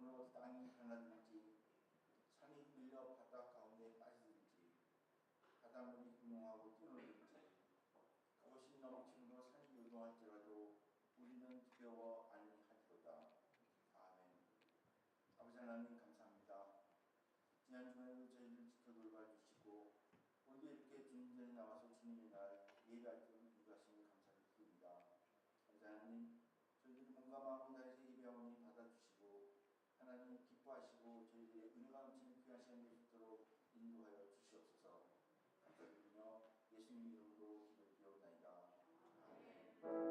영으로 땅이 가나들지 산이 밀려 바다 가운데 빠지든지 바닷물이 균형하고 뛰어오르든지 그것이 넘치므로 산이 요동할지라도 우리는 두려워 아니하리로다. 아멘. 아버지 하나님 감사합니다. 지난 주간에도 저희를 지켜 돌봐주시고 오늘도 이렇게 주님 전에 나와서 주님의 날 예배할 때 인도하시니 감사를 드립니다. 아버지 하나님, 저희들이 몸과 마음을 다해서 예배하오니 받아주시고 하나님 기뻐하시고 저희들의 은혜가 넘치는 귀한 시간 될 수 있도록 인도하여 주시옵소서. 감사드리며 예수님 이름으로 기도드리옵나이다. 아멘.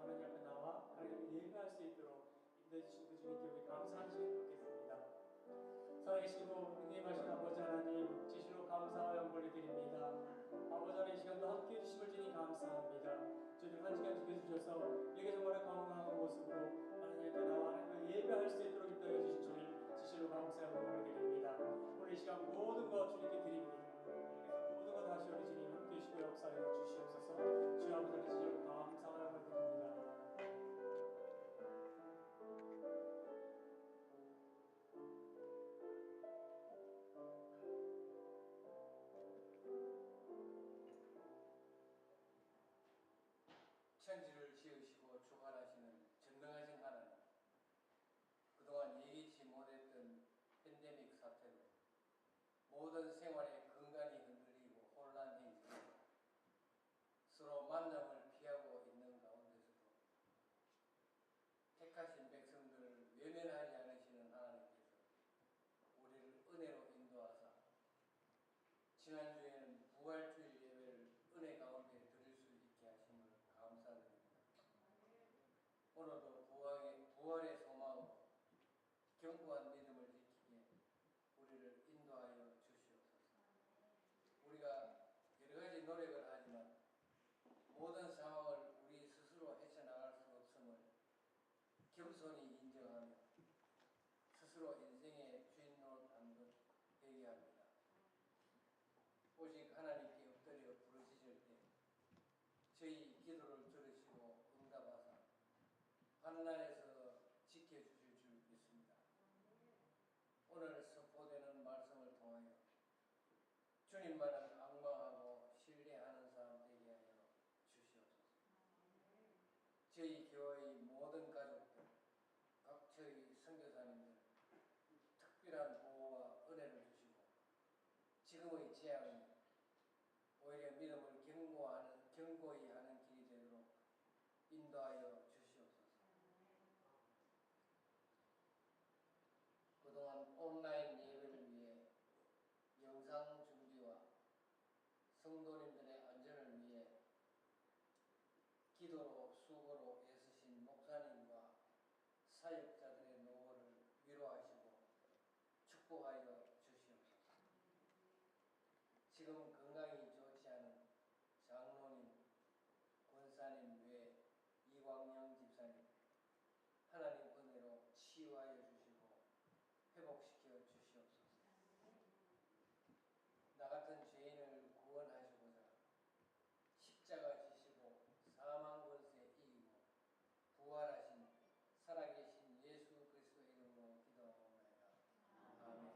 하나님 앞에 나와 하나님을 예배할 수 있도록 인도해 주신 그 주님께 우리 감사하는 시간 갖겠습니다. 살아계시고 능력하신 아버지 하나님, 진실로 감사와 영광을 드립니다. 아버지 하나님, 이 시간도 함께해 주심을 주님 감사합니다. 저희들 한 시간 지켜주셔서 이렇게 정말 건강한 모습으로 하나님 앞에 나와 하나님을 예배할 수 있도록 인도해 주신 주님, 진실로 감사와 영광을 드립니다. 오늘 이 시간 모든 것 주님께 드립니다. 그래서 모든 것 다시 우리 주님 함께해 주시고 역사해 주시옵소서. 주여 아버지 진실로 감사와 영광을 드립니다. 천지를 지으시고 주관하시는 전능하신 하나님, 그동안 예기치 못했던 팬데믹 사태로 모든 생활의 근간이 흔들리고 혼란해지고 서로 만남을 피하고 있는 가운데서도 택하신 백성들을 외면하지 않으시는 하나님께서 우리를 은혜로 인도하사 지난주에는 부활주일 예배를 은혜 가운데 드릴 수 있게 하심을 감사드립니다. 오늘도 부활의 소망으로 견고한 믿음을 지키게 우리를 인도하여 주시옵소서. 우리가 여러 가지 노력을 하지만 모든 상황을 우리 스스로 헤쳐나갈 수 없음을 겸손히 인정하며 스스로 인생의 주인 노릇하는 것 회개합니다. 오직 하나님께 엎드려 부르짖을 때 저희 기도를 들으시고 응답하사 환난에서 지켜주실 줄 믿습니다. 오늘 선포되는 말씀을 통하여 주님만을 앙망하고 신뢰하는 사람 되게 하여 주시옵소서. 저희 교회의 모든 가족들, 각처의 선교사님들 특별한 보호와 은혜를 주시고 지금의 재앙이 오히려 믿음을 견고히 하는 길이 되도록 인도하여 주시옵소서. 그동안 온라인 예배를 위해 영상 준비와 성도님들의 안전을 위해 기도로 수고로 애쓰신 목사님과 사역자들의 노고를 위로하시고 축복하여 주시옵소서. 지금 건강이 좋지 않은 장로님, 권사님 외 이광영 집사님 하나님 은혜로 치유하여 주시고 회복시켜 주시옵소서. 나 같은 죄인을 구원하시고자 십자가 지시고 사망 권세 이기고 부활하신 살아계신 예수 그리스도의 이름으로 기도하옵나이다. 아멘.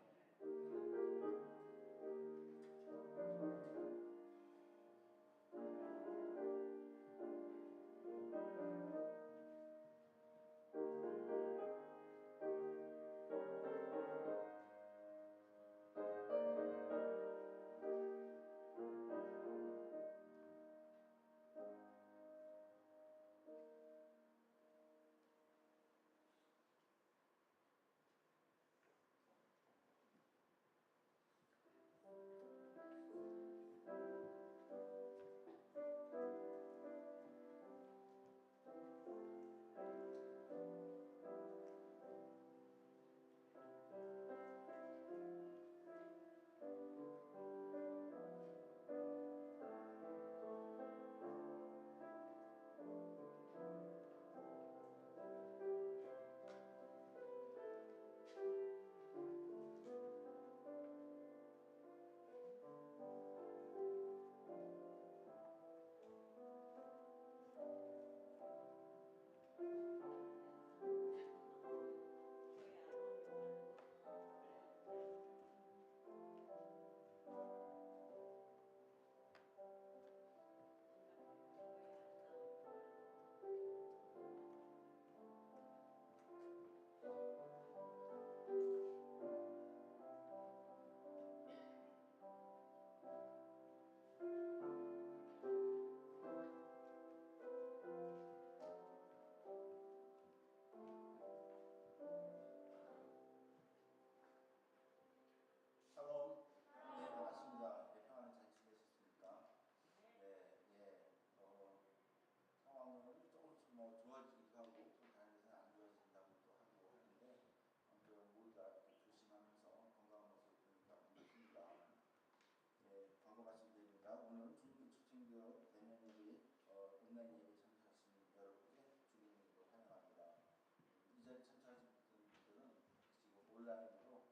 온라인으로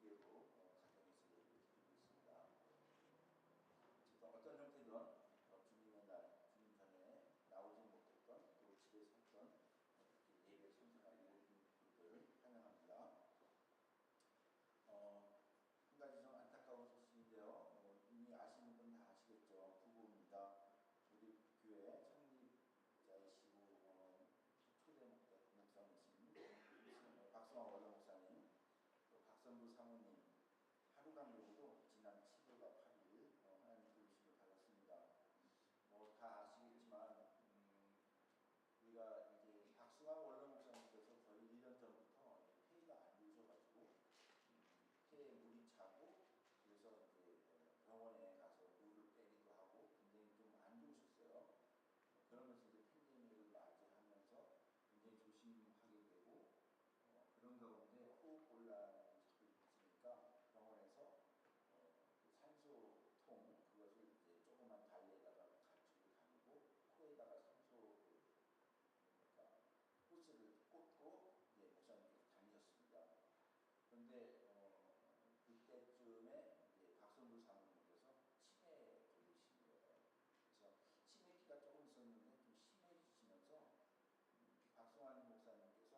중계로 가정에서 예배를 드리고 있습니다. 어떤 형태든 주님의 날, 주님 전에 나오지 못했던 또 집에 살던 예배에 참석한 모든 분들을 환영합니다. 한 가지 좀 안타까운 소식인데요. 이미 아시는 분 다 아시겠죠. 부부입니다. 우리 교회 창립자이시고 초대 목사님이신 박성환 원로 목사님, 또 박선부 사모님 하루 간격으로 지난 7일과 8일 하나님 부르심을 받았습니다. 다 아시겠지만 우리가 이제 박성환 원로 목사님께서 거의 1년 전부터 폐가 안 좋으셔가지고 폐에 물이 차고 그래서 이제 병원에 가서 물을 빼기도 하고 굉장히 좀 안 좋으셨어요. 그러면서 이제 팬데믹을 맞이하면서 굉장히 조심하게 되고 그런 가운데 호흡 곤란이 자꾸 있으니까 병원에서 그 산소통 그것을 이제 조그만 달래다가 가지고 다니고 코에다가 산소 그러니까 호스를 꽂고 목사님께서 다니셨습니다. 그런데 그때쯤에 이제 박선부 사모님께서 치매에 걸리신 거예요. 그래서 치매기가 조금 있었는데 좀 심해지시면서 박성환 목사님께서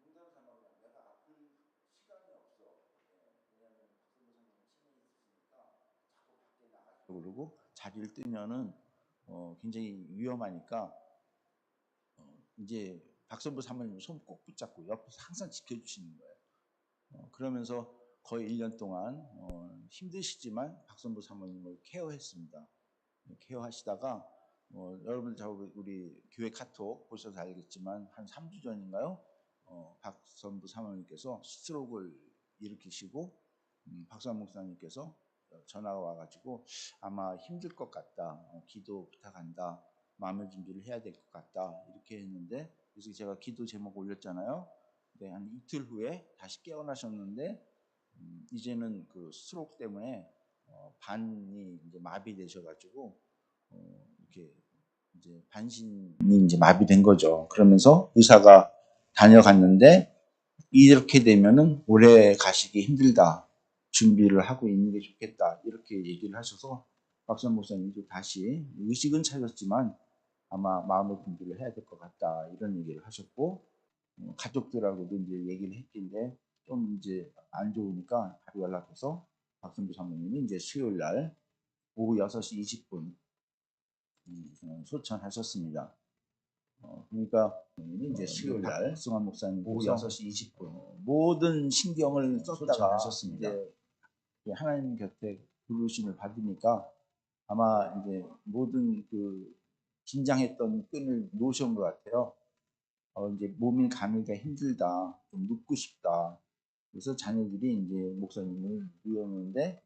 농담 삼아 그냥 내가 아플 시간이 없어. 왜냐하면 박선부 사모님 치매에 있으시니까 자꾸 밖에 나가시고 그러고 자리를 뜨면은 굉장히 위험하니까 이제 박선부 사모님 손 꼭 붙잡고 옆에서 항상 지켜주시는 거예요. 그러면서 거의 1년 동안 힘드시지만 박선부 사모님을 케어했습니다. 케어하시다가 여러분들 우리 교회 카톡 보셔서 알겠지만 한 3주 전인가요? 박선부 사모님께서 스트로크를 일으키시고 박선부 목사님께서 전화가 와가지고 아마 힘들 것 같다. 기도 부탁한다. 마음의 준비를 해야 될 것 같다. 이렇게 했는데 그래서 제가 기도 제목 올렸잖아요. 네, 한 이틀 후에 다시 깨어나셨는데 이제는 그 스트로크 때문에 반이 이제 마비되셔가지고 이렇게 이제 반신이 이제 마비된 거죠. 그러면서 의사가 다녀갔는데 이렇게 되면은 오래 가시기 힘들다. 준비를 하고 있는 게 좋겠다. 이렇게 얘기를 하셔서 박선 목사님도 다시 의식은 차렸지만 아마 마음의 준비를 해야 될 것 같다. 이런 얘기를 하셨고 가족들하고도 이제 얘기를 했길래 좀 이제 안 좋으니까 바로 연락해서 박선부 사모님이 이제 수요일 날 오후 6시 20분 소천하셨습니다. 그러니까 이제 수요일 날 박성환 목사님 오후 6시 20분 모든 신경을 썼다가 하셨습니다. 이제 하나님 곁에 부르심을 받으니까 아마 이제 모든 그 긴장했던 끈을 놓으신 것 같아요. 이제 몸이 가느기가 힘들다, 좀 눕고 싶다. 그래서 자녀들이 이제 목사님을 누웠는데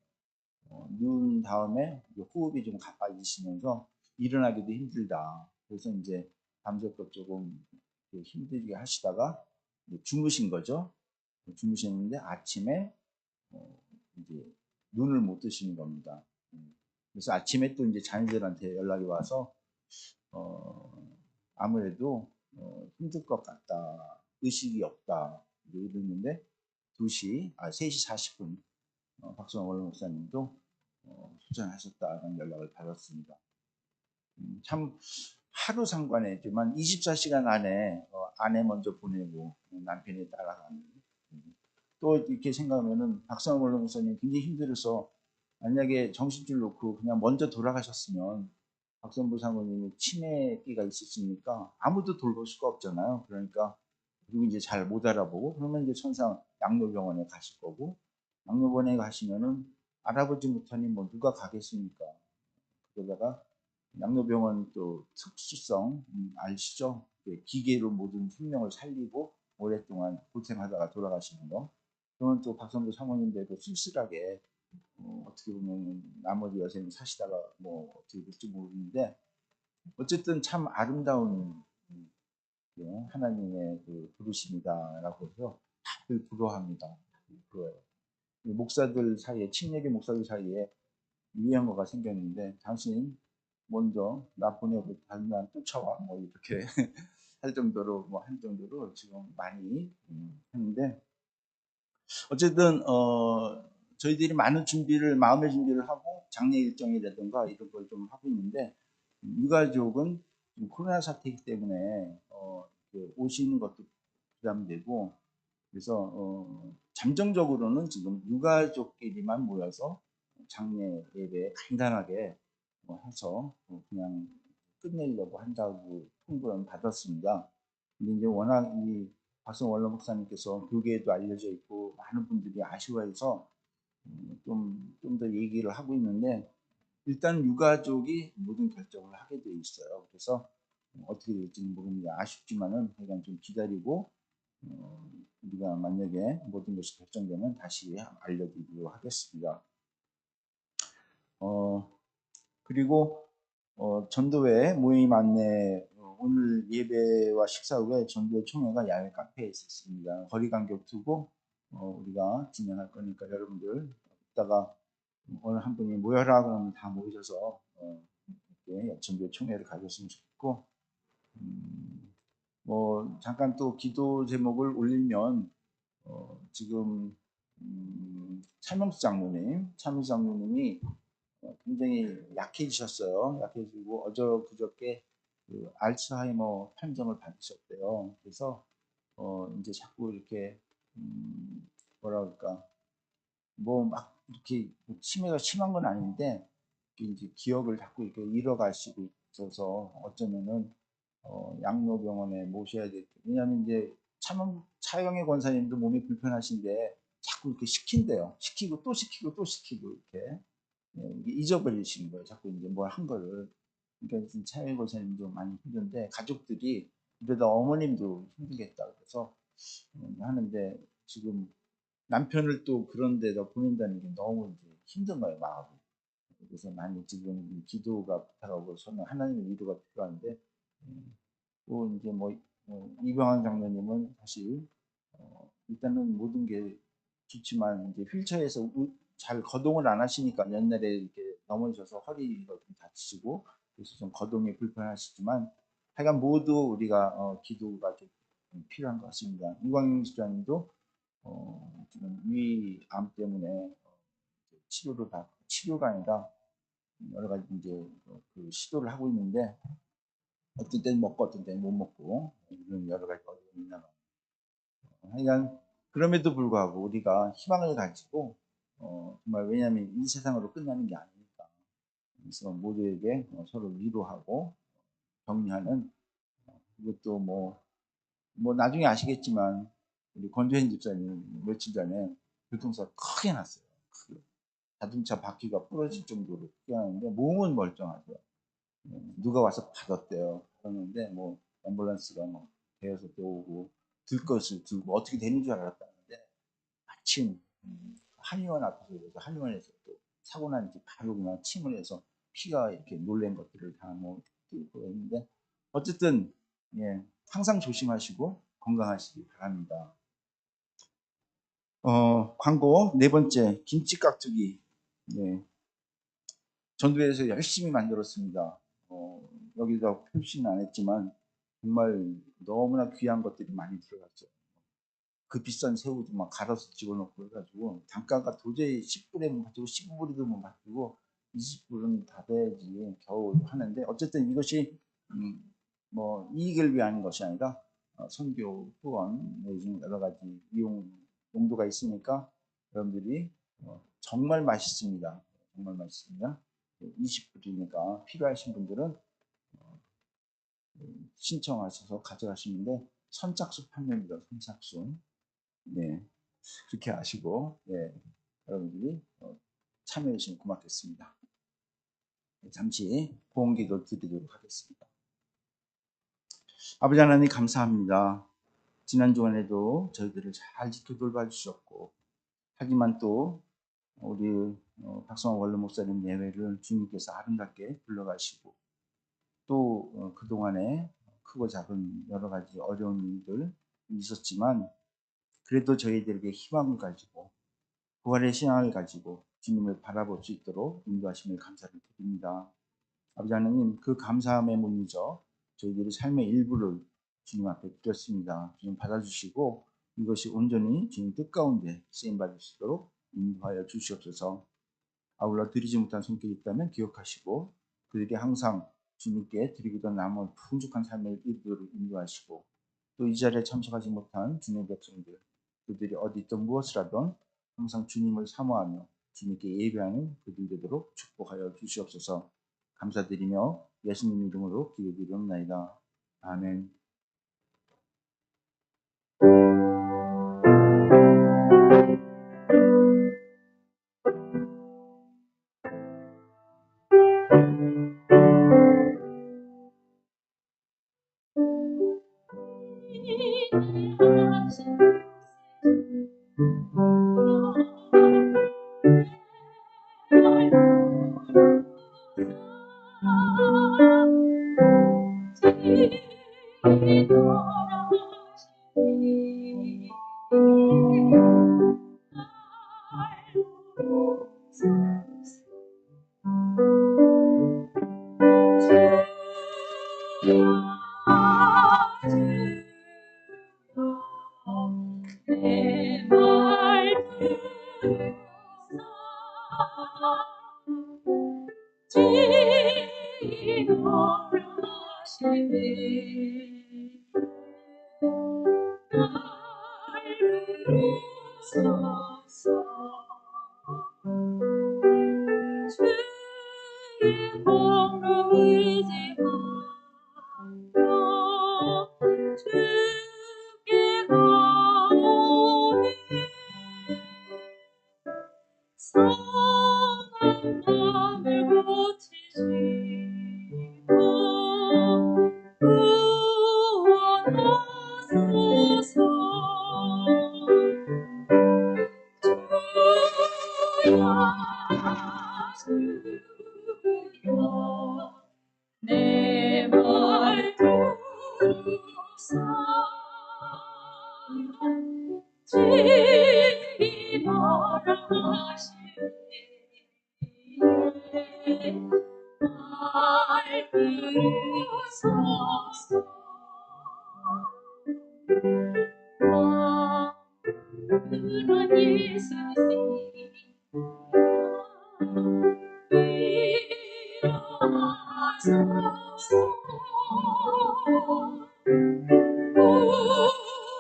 누운 다음에 호흡이 좀 가빠지시면서 일어나기도 힘들다. 그래서 이제 밤새껏 조금 힘들게 하시다가 주무신 거죠. 주무셨는데 아침에 이제 눈을 못 뜨시는 겁니다. 그래서 아침에 또 이제 자녀들한테 연락이 와서 아무래도 힘들 것 같다, 의식이 없다 이랬는데 3시 40분 박성환 원로 목사님도 수전하셨다는 연락을 받았습니다. 참 하루 상관이지만 24시간 안에 아내 먼저 보내고 남편이 따라가는 또 이렇게 생각하면은 박성환 원로 목사님 굉장히 힘들어서 만약에 정신줄 놓고 그냥 먼저 돌아가셨으면 박선부 사모님이 치매기가 있으시니까 아무도 돌볼 수가 없잖아요. 그러니까 그리고 이제 잘 못 알아보고 그러면 이제 천상 양로병원에 가실 거고 양로병원에 가시면은 알아보지 못하니 뭐 누가 가겠습니까? 그러다가 양로병원 또 특수성 아시죠? 기계로 모든 생명을 살리고 오랫동안 고생하다가 돌아가시는 거. 그러면 또 박선부 사모님들도 쓸쓸하게 어떻게 보면 나머지 여생 사시다가 뭐 어떻게 될지 모르는데 어쨌든 참 아름다운 하나님의 그 부르심이다라고 해서 다들 부러워합니다. 부러워요. 목사들 사이에 친례교 목사들 사이에 유행어가 생겼는데 당신 먼저 나 보내고 다른 날 쫓아와 뭐 이렇게 할 정도로 뭐 한 정도로 지금 많이 했는데 어쨌든 저희들이 많은 준비를 마음의 준비를 하고 장례 일정이라든가 이런 걸 좀 하고 있는데 유가족은 지금 코로나 사태이기 때문에 이렇게 오시는 것도 부담되고 그래서 잠정적으로는 지금 유가족끼리만 모여서 장례 예배 간단하게 해서 그냥 끝내려고 한다고 통보를 받았습니다. 근데 이제 워낙 이 박성 원로 목사님께서 교계에도 알려져 있고 많은 분들이 아쉬워해서 좀 더 얘기를 하고 있는데 일단 유가족이 모든 결정을 하게 돼 있어요. 그래서 어떻게 될지는 모릅니다. 아쉽지만은 그냥 좀 기다리고 우리가 만약에 모든 것이 결정되면 다시 알려드리도록 하겠습니다. 그리고 전도회 모임 안내 오늘 예배와 식사 후에 전도회 총회가 야외 카페에 있었습니다. 거리 간격 두고 우리가 진행할 거니까 여러분들 이따가 오늘 한 분이 모여라 그러면 다 모이셔서 이렇게 전도회 총회를 가졌으면 좋겠고 뭐 잠깐 또 기도 제목을 올리면 지금 차명수 장로님이 굉장히 약해지셨어요. 약해지고 그저께 그 알츠하이머 판정을 받으셨대요. 그래서 이제 자꾸 이렇게 뭐라 그럴까 뭐 막 이렇게 치매가 심한 건 아닌데 이제 기억을 자꾸 이렇게 잃어가시고 있어서 어쩌면은 양로병원에 모셔야 될 때, 왜냐하면 이제 차영애 권사님도 몸이 불편하신데 자꾸 이렇게 시킨대요. 시키고 또 시키고 또 시키고 이렇게 잊어버리시는 거예요. 자꾸 이제 뭘 한 거를. 그러니까 지금 차영애 권사님도 많이 힘든데 가족들이 그러다 어머님도 힘들겠다 그래서 하는데 지금 남편을 또 그런 데다 보낸다는 게 너무 이제 힘든 거예요, 마음이. 그래서 많이 지금 기도가 부탁하고 저는 하나님의 위로가 필요한데 또 이제 이병환 장로님은 사실 일단은 모든 게 좋지만 이제 휠체어에서 잘 거동을 안 하시니까 옛날에 이렇게 넘어져서 허리가 좀 다치시고 그래서 좀 거동이 불편하시지만 하여간 모두 우리가 기도가 좀 필요한 것 같습니다. 이광용 집사님도 지금 위암 때문에 치료가 아니라 여러 가지 이제 그 시도를 하고 있는데 어떤 때는 먹고 어떤 때는 못 먹고 이런 여러 가지 어려움이 있나 봐요. 하여간 그럼에도 불구하고 우리가 희망을 가지고 정말 왜냐하면 이 세상으로 끝나는 게 아니니까 그래서 모두에게 서로 위로하고 격려하는 이것도 뭐 나중에 아시겠지만 우리 권조현 집사님 며칠 전에 교통사고 크게 났어요. 자동차 바퀴가 부러질 정도로 크게 났는데 몸은 멀쩡하죠. 누가 와서 받았대요. 그러는데 뭐 앰뷸런스가 뭐 대여서 또 오고 들 것을 들고 어떻게 되는 줄 알았다는데 마침 한의원 앞에서 그래서 한의원에서 또 사고 난 뒤 바로 그냥 침을 해서 피가 이렇게 놀란 것들을 다 뭐 뚫고 있는데 어쨌든 예 항상 조심하시고 건강하시기 바랍니다. 광고 네 번째 김치 깍두기 예, 전도회에서 열심히 만들었습니다. 여기다 표시는 안 했지만 정말 너무나 귀한 것들이 많이 들어갔죠. 그 비싼 새우도 막 갈아서 집어넣고 해가지고 단가가 도저히 10불에 못 맞추고 15불에도 못 맞추고 20불은 다 돼야지 겨우 하는데 어쨌든 이것이 뭐 이익을 위한 것이 아니라 선교 후원 내지는 여러 가지 이용 용도가 있으니까 여러분들이 정말 맛있습니다. 정말 맛있습니다. 20불이니까 필요하신 분들은 신청하셔서 가져가시는데 선착순 판매입니다. 선착순. 네, 그렇게 아시고 네, 여러분들이 참여해 주시면 고맙겠습니다. 잠시 보험기도 드리도록 하겠습니다. 아버지 하나님 감사합니다. 지난 주간에도 저희들을 잘 지켜 돌봐 주셨고 하지만 또 우리 박성환 원로 목사님 예배를 주님께서 아름답게 불러가시고 또 그동안에 크고 작은 여러 가지 어려운 일들 있었지만 그래도 저희들에게 희망을 가지고 부활의 신앙을 가지고 주님을 바라볼 수 있도록 인도하심을 감사를 드립니다. 아버지 하나님 그 감사함에 못 잊어 저희들이 삶의 일부를 주님 앞에 드렸습니다. 주님 받아주시고 이것이 온전히 주님 뜻 가운데 쓰임받을 수 있도록 인도하여 주시옵소서. 아울러 드리지 못한 손길이 있다면 기억하시고 그들이 항상 주님께 드리고자 남은 풍족한 삶을 이루도록 인도하시고 또 이 자리에 참석하지 못한 주님의 백성들 그들이 어디 있든 무엇을 하든 항상 주님을 사모하며 주님께 예배하는 그들 되도록 축복하여 주시옵소서. 감사드리며 예수님 이름으로 기도드리옵나이다. 아멘.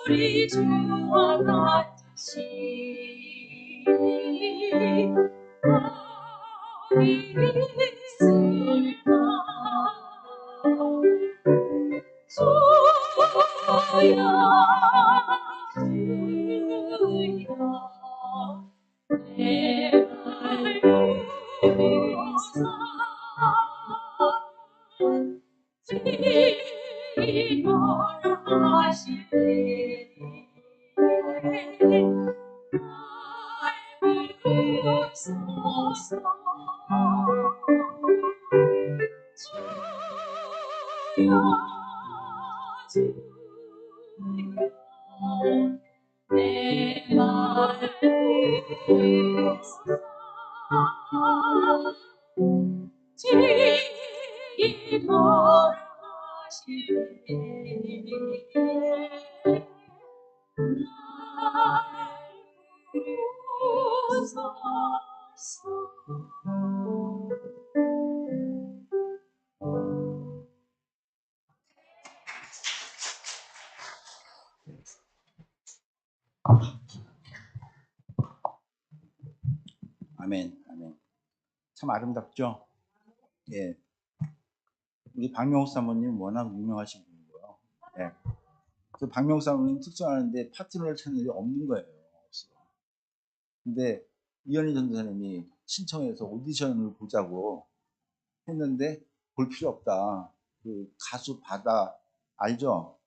우리 주와 같으시 어디 있을까 주여 내말 들으사 지도라 하시네 날 부르소서 주여 주여 내말 들으사 지도라 하시네 날 부르소서 아멘. 아멘. 참 아름답죠? 예. 우리 박명호 사모님 워낙 유명하신 분이고요. 예. 그 박명호 사모님 특성하는데 파트너를 찾는 게 없는 거예요. 없어. 근데 이현희 전도사님이 신청해서 오디션을 보자고 했는데 볼 필요 없다. 그 가수 바다 알죠?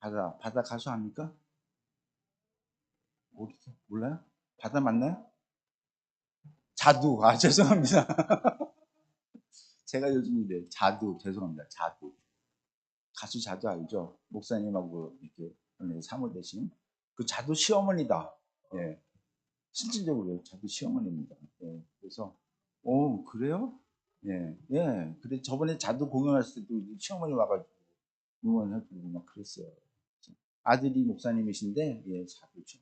바다 가수 아닙니까? 몰라요? 바다 맞나요? 자두. 아 죄송합니다. 제가 요즘 이래 자두 죄송합니다. 자두. 가수 자두 알죠? 목사님하고 이렇게 사모 되신 그 자두 시어머니다. 예. 실질적으로 자두 시어머니입니다. 예. 그래서 그래요? 예. 예. 그래 저번에 자두 공연했을 때도 시어머니 와가지고 응원해주고 막 그랬어요. 아들이 목사님이신데, 예, 사도죠.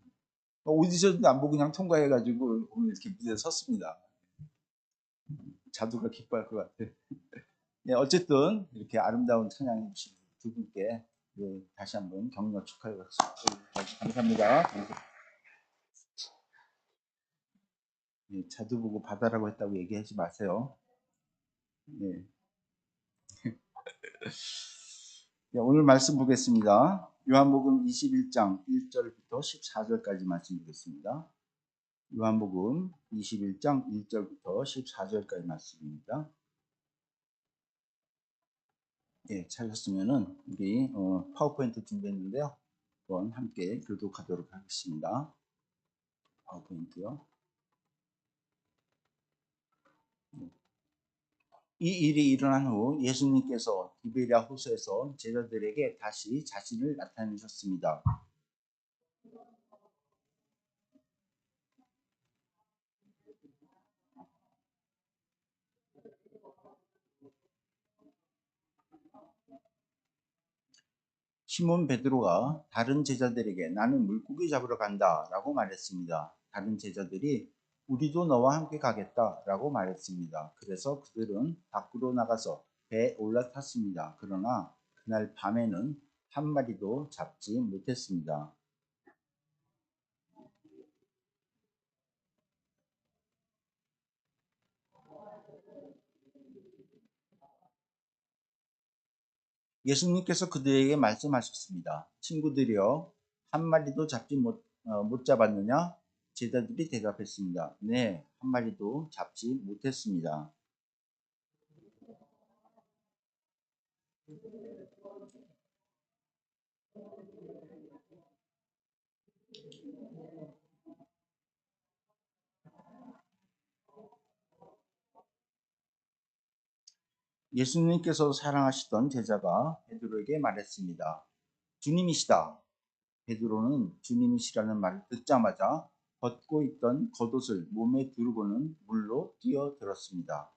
오디션도 안 보고 그냥 통과해가지고 오늘 이렇게 무대에 섰습니다. 자두가 기뻐할 것 같아요. 네, 어쨌든 이렇게 아름다운 찬양해 주신 두 분께 네, 다시 한번 격려 축하해 감사합니다. 네, 자두 보고 바다라고 했다고 얘기하지 마세요. 네. 네, 오늘 말씀 보겠습니다. 요한복음 21장 1절부터 14절까지 말씀 보겠습니다. 요한복음 21장 1절부터 14절까지 말씀입니다. 예, 찾으셨으면은 우리 파워포인트 준비했는데요. 한번 함께 교독하도록 하겠습니다. 파워포인트요. 이 일이 일어난 후 예수님께서 디베랴 호수에서 제자들에게 다시 자신을 나타내셨습니다. 시몬 베드로가 다른 제자들에게 나는 물고기 잡으러 간다 라고 말했습니다. 다른 제자들이 우리도 너와 함께 가겠다 라고 말했습니다. 그래서 그들은 밖으로 나가서 배에 올라탔습니다. 그러나 그날 밤에는 한 마리도 잡지 못했습니다. 예수님께서 그들에게 말씀하셨습니다. 친구들이여, 한 마리도 잡지 못 잡았느냐? 제자들이 대답했습니다. 네, 한 마리도 잡지 못했습니다. 예수님께서 사랑하시던 제자가 베드로에게 말했습니다. 주님이시다. 베드로는 주님이시라는 말을 듣자마자 벗고 있던 겉옷을 몸에 두르고는 물로 뛰어들었습니다.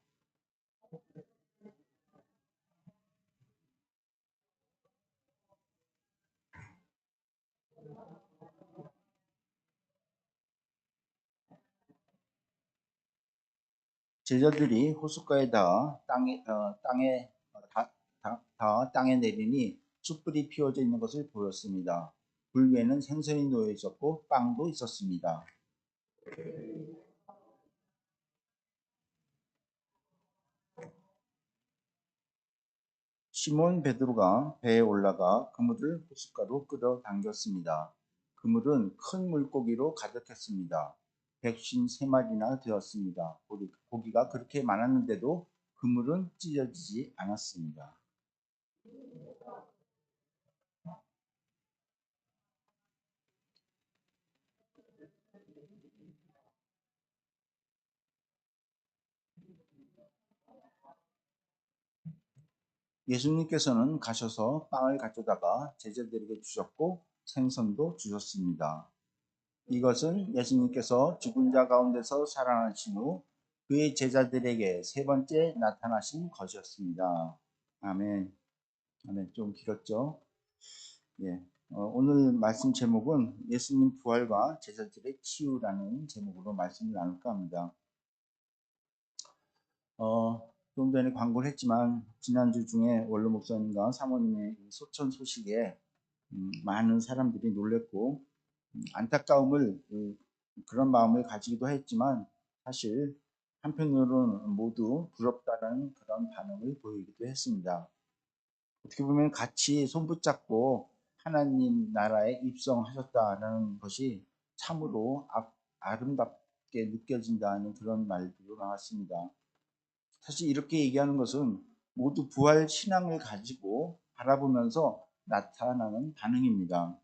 제자들이 호숫가에 닿아 땅에 내리니 숯불이 피워져 있는 것을 보였습니다. 불 위에는 생선이 놓여 있었고 빵도 있었습니다. 시몬 베드로가 배에 올라가 그물을 호숫가로 끌어당겼습니다. 그물은 큰 물고기로 가득했습니다. 153마리나 되었습니다. 고기가 그렇게 많았는데도 그물은 찢어지지 않았습니다. 예수님께서는 가셔서 빵을 가져다가 제자들에게 주셨고 생선도 주셨습니다. 이것은 예수님께서 죽은 자 가운데서 살아나신 후 그의 제자들에게 세 번째 나타나신 것이었습니다. 아멘. 아멘. 좀 길었죠? 예. 오늘 말씀 제목은 예수님 부활과 제자들의 치유라는 제목으로 말씀을 나눌까 합니다. 좀 전에 광고를 했지만 지난주 중에 원로 목사님과 사모님의 소천 소식에 많은 사람들이 놀랬고 안타까움을 그런 마음을 가지기도 했지만 사실 한편으로는 모두 부럽다라는 그런 반응을 보이기도 했습니다. 어떻게 보면 같이 손붙잡고 하나님 나라에 입성하셨다는 것이 참으로 아름답게 느껴진다는 그런 말도 나왔습니다. 사실 이렇게 얘기하는 것은 모두 부활 신앙을 가지고 바라보면서 나타나는 반응입니다.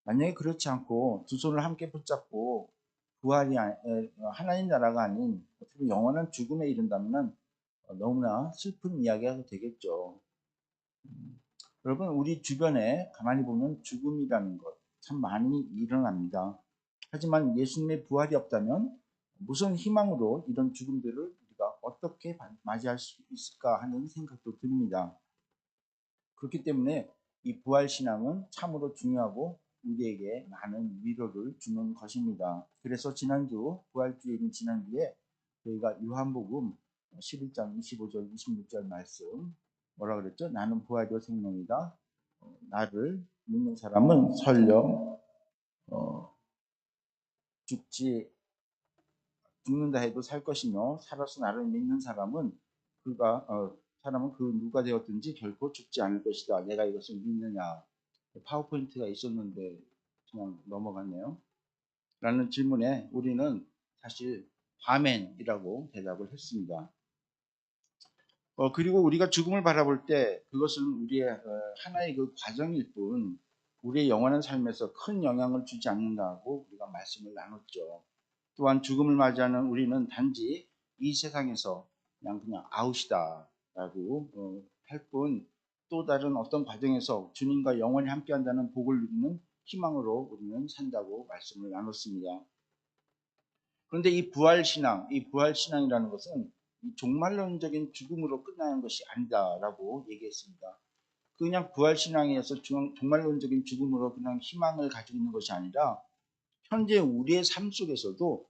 만약에 그렇지 않고 두 손을 함께 붙잡고 부활이 하나님 나라가 아닌 어떻게 영원한 죽음에 이른다면 너무나 슬픈 이야기가 되겠죠. 여러분, 우리 주변에 가만히 보면 죽음이라는 것 참 많이 일어납니다. 하지만 예수님의 부활이 없다면 무슨 희망으로 이런 죽음들을 우리가 어떻게 맞이할 수 있을까 하는 생각도 듭니다. 그렇기 때문에 이 부활신앙은 참으로 중요하고 우리에게 많은 위로를 주는 것입니다. 그래서 지난주 부활주일인 지난주에 저희가 요한복음 11장 25절 26절 말씀 뭐라 그랬죠? 나는 부활이요 생명이다. 나를 믿는 사람은 설령 죽는다 해도 살 것이며 살아서 나를 믿는 사람은 사람은 그 누가 되었든지 결코 죽지 않을 것이다. 내가 이것을 믿느냐? 파워포인트가 있었는데 그냥 넘어갔네요. 라는 질문에 우리는 사실 아멘이라고 대답을 했습니다. 그리고 우리가 죽음을 바라볼 때 그것은 우리의 하나의 그 과정일 뿐 우리의 영원한 삶에서 큰 영향을 주지 않는다고 우리가 말씀을 나눴죠. 또한 죽음을 맞이하는 우리는 단지 이 세상에서 그냥 아웃이다라고 할 뿐 또 다른 어떤 과정에서 주님과 영원히 함께한다는 복을 누리는 희망으로 우리는 산다고 말씀을 나눴습니다. 그런데 이 부활신앙이라는 것은 이 종말론적인 죽음으로 끝나는 것이 아니다라고 얘기했습니다. 그냥 부활신앙에서 종말론적인 죽음으로 그냥 희망을 가지고 있는 것이 아니라 현재 우리의 삶 속에서도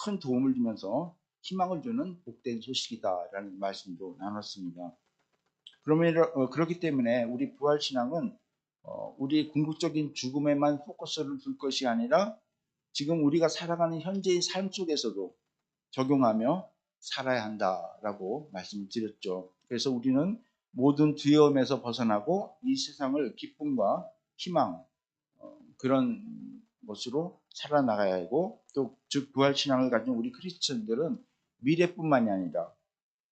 큰 도움을 주면서 희망을 주는 복된 소식이다라는 말씀도 나눴습니다. 그렇기 때문에 우리 부활신앙은 우리 궁극적인 죽음에만 포커스를 둘 것이 아니라 지금 우리가 살아가는 현재의 삶 속에서도 적용하며 살아야 한다라고 말씀을 드렸죠. 그래서 우리는 모든 두려움에서 벗어나고 이 세상을 기쁨과 희망 그런 것으로 살아나가야 하고 또 즉 부활신앙을 가진 우리 크리스천들은 미래뿐만이 아니라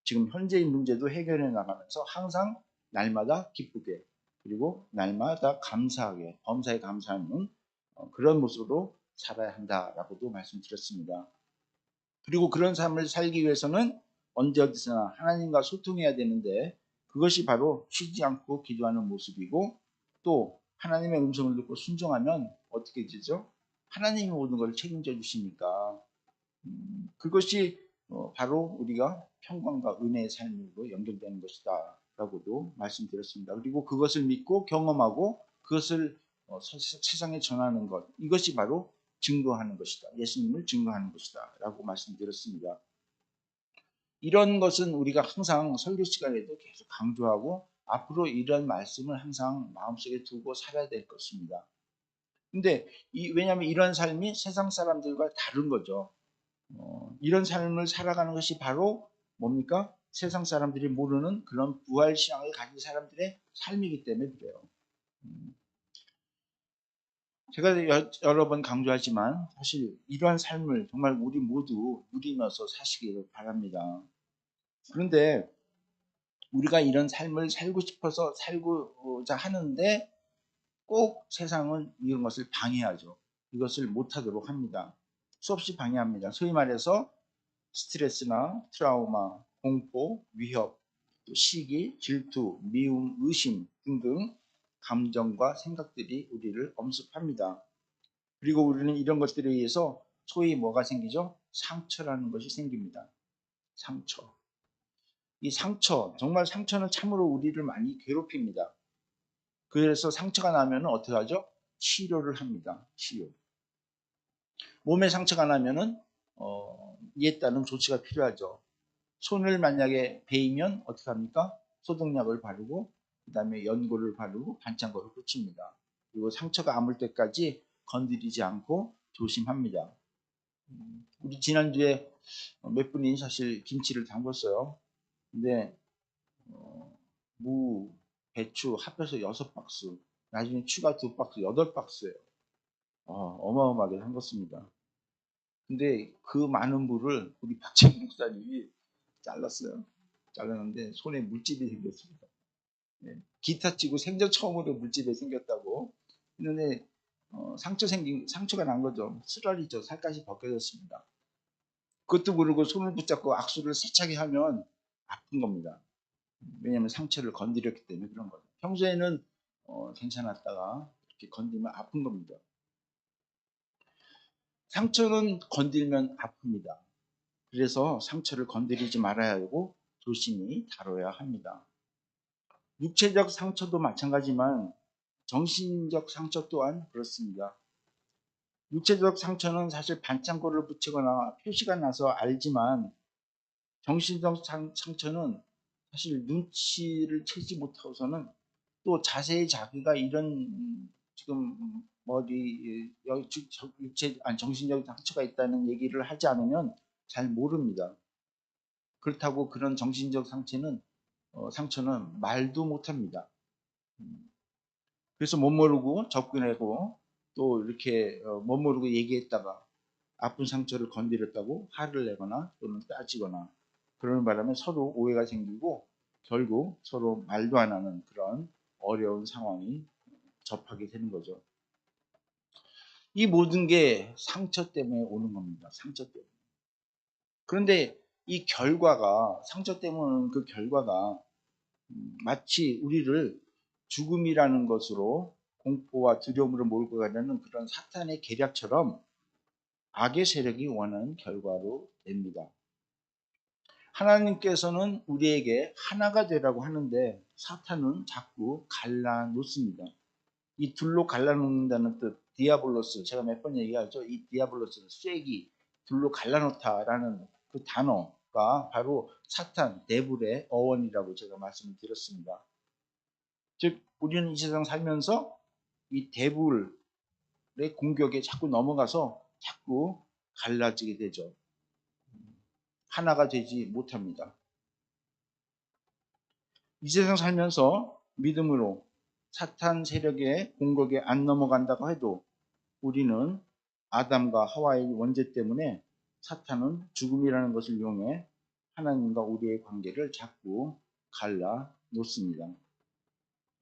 지금 현재의 문제도 해결해 나가면서 항상 날마다 기쁘게 그리고 날마다 감사하게 범사에 감사하는 그런 모습으로 살아야 한다라고도 말씀드렸습니다. 그리고 그런 삶을 살기 위해서는 언제 어디서나 하나님과 소통해야 되는데 그것이 바로 쉬지 않고 기도하는 모습이고 또 하나님의 음성을 듣고 순종하면 어떻게 되죠? 하나님이 모든 걸 책임져 주시니까 그것이 바로 우리가 평강과 은혜의 삶으로 연결되는 것이다 라고도 말씀드렸습니다. 그리고 그것을 믿고 경험하고 그것을 세상에 전하는 것 이것이 바로 증거하는 것이다. 예수님을 증거하는 것이다 라고 말씀드렸습니다. 이런 것은 우리가 항상 설교 시간에도 계속 강조하고 앞으로 이런 말씀을 항상 마음속에 두고 살아야 될 것입니다. 근데 왜냐하면 이런 삶이 세상 사람들과 다른 거죠. 이런 삶을 살아가는 것이 바로 뭡니까? 세상 사람들이 모르는 그런 부활신앙을 가진 사람들의 삶이기 때문에 그래요. 제가 여러 번 강조하지만 사실 이러한 삶을 정말 우리 모두 누리면서 사시기를 바랍니다. 그런데 우리가 이런 삶을 살고 싶어서 살고자 하는데 꼭 세상은 이런 것을 방해하죠. 이것을 못하도록 합니다. 수없이 방해합니다. 소위 말해서 스트레스나 트라우마, 공포, 위협, 시기, 질투, 미움, 의심 등등 감정과 생각들이 우리를 엄습합니다. 그리고 우리는 이런 것들에 의해서 소위 뭐가 생기죠? 상처라는 것이 생깁니다. 상처. 이 상처, 정말 상처는 참으로 우리를 많이 괴롭힙니다. 그래서 상처가 나면 어떻게 하죠? 치료를 합니다. 치료. 몸에 상처가 나면은 이에 따른 조치가 필요하죠. 손을 만약에 베이면 어떻게 합니까? 소독약을 바르고 그 다음에 연고를 바르고 반창고를 붙입니다. 그리고 상처가 아물 때까지 건드리지 않고 조심합니다. 우리 지난주에 몇 분이 사실 김치를 담궜어요. 근데 무, 배추 합해서 6박스, 나중에 추가 2박스, 8박스예요. 어마어마하게 담궜습니다. 근데 그 많은 무를 우리 박재민 목사님이 잘랐어요. 잘랐는데 손에 물집이 생겼습니다. 네. 기타 치고 생전 처음으로 물집이 생겼다고 했는데 상처가 난 거죠. 쓰라리죠. 살갗이 벗겨졌습니다. 그것도 모르고 손을 붙잡고 악수를 세차게 하면 아픈 겁니다. 왜냐하면 상처를 건드렸기 때문에 그런 거죠. 평소에는 괜찮았다가 이렇게 건드리면 아픈 겁니다. 상처는 건들면 아픕니다. 그래서 상처를 건드리지 말아야 하고 조심히 다뤄야 합니다. 육체적 상처도 마찬가지지만 정신적 상처 또한 그렇습니다. 육체적 상처는 사실 반창고를 붙이거나 표시가 나서 알지만 정신적 상처는 사실 눈치를 채지 못하고서는 또 자세히 자기가 이런 지금 머리 육체 정신적 상처가 있다는 얘기를 하지 않으면 잘 모릅니다. 그렇다고 그런 정신적 상처는 말도 못합니다. 그래서 못 모르고 접근하고 또 이렇게 못 모르고 얘기했다가 아픈 상처를 건드렸다고 화를 내거나 또는 따지거나 그러는 바람에 서로 오해가 생기고 결국 서로 말도 안 하는 그런 어려운 상황이 접하게 되는 거죠. 이 모든 게 상처 때문에 오는 겁니다. 상처 때문에. 그런데 이 결과가 상처 때문에 오는 그 결과가 마치 우리를 죽음이라는 것으로 공포와 두려움으로 몰고 가려는 그런 사탄의 계략처럼 악의 세력이 원하는 결과로 됩니다. 하나님께서는 우리에게 하나가 되라고 하는데 사탄은 자꾸 갈라놓습니다. 이 둘로 갈라놓는다는 뜻, 디아블로스, 제가 몇 번 얘기하죠. 이 디아블로스는 쐐기, 둘로 갈라놓다라는 그 단어가 바로 사탄, 데블의 어원이라고 제가 말씀을 드렸습니다. 즉 우리는 이 세상 살면서 이 데블의 공격에 자꾸 넘어가서 자꾸 갈라지게 되죠. 하나가 되지 못합니다. 이 세상 살면서 믿음으로 사탄 세력의 공격에 안 넘어간다고 해도 우리는 아담과 하와의 원죄 때문에 사탄은 죽음이라는 것을 이용해 하나님과 우리의 관계를 자꾸 갈라 놓습니다.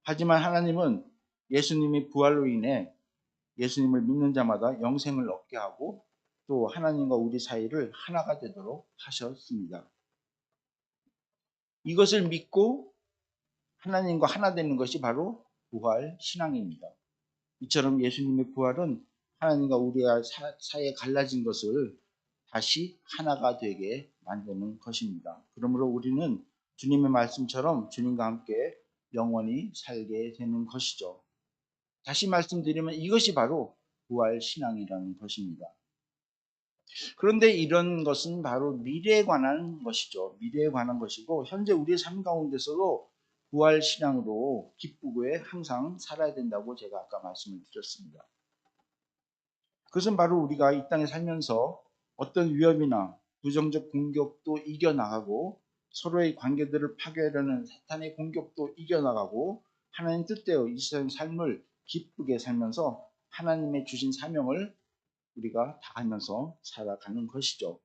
하지만 하나님은 예수님의 부활로 인해 예수님을 믿는 자마다 영생을 얻게 하고 또 하나님과 우리 사이를 하나가 되도록 하셨습니다. 이것을 믿고 하나님과 하나 되는 것이 바로 부활 신앙입니다. 이처럼 예수님의 부활은 하나님과 우리와 사이에 갈라진 것을 다시 하나가 되게 만드는 것입니다. 그러므로 우리는 주님의 말씀처럼 주님과 함께 영원히 살게 되는 것이죠. 다시 말씀드리면 이것이 바로 부활 신앙이라는 것입니다. 그런데 이런 것은 바로 미래에 관한 것이죠. 미래에 관한 것이고 현재 우리의 삶 가운데서도 부활 신앙으로 기쁘게 항상 살아야 된다고 제가 아까 말씀을 드렸습니다. 그것은 바로 우리가 이 땅에 살면서 어떤 위협이나 부정적 공격도 이겨나가고 서로의 관계들을 파괴하려는 사탄의 공격도 이겨나가고 하나님 뜻대로 이 세상 삶을 기쁘게 살면서 하나님의 주신 사명을 우리가 다하면서 살아가는 것이죠.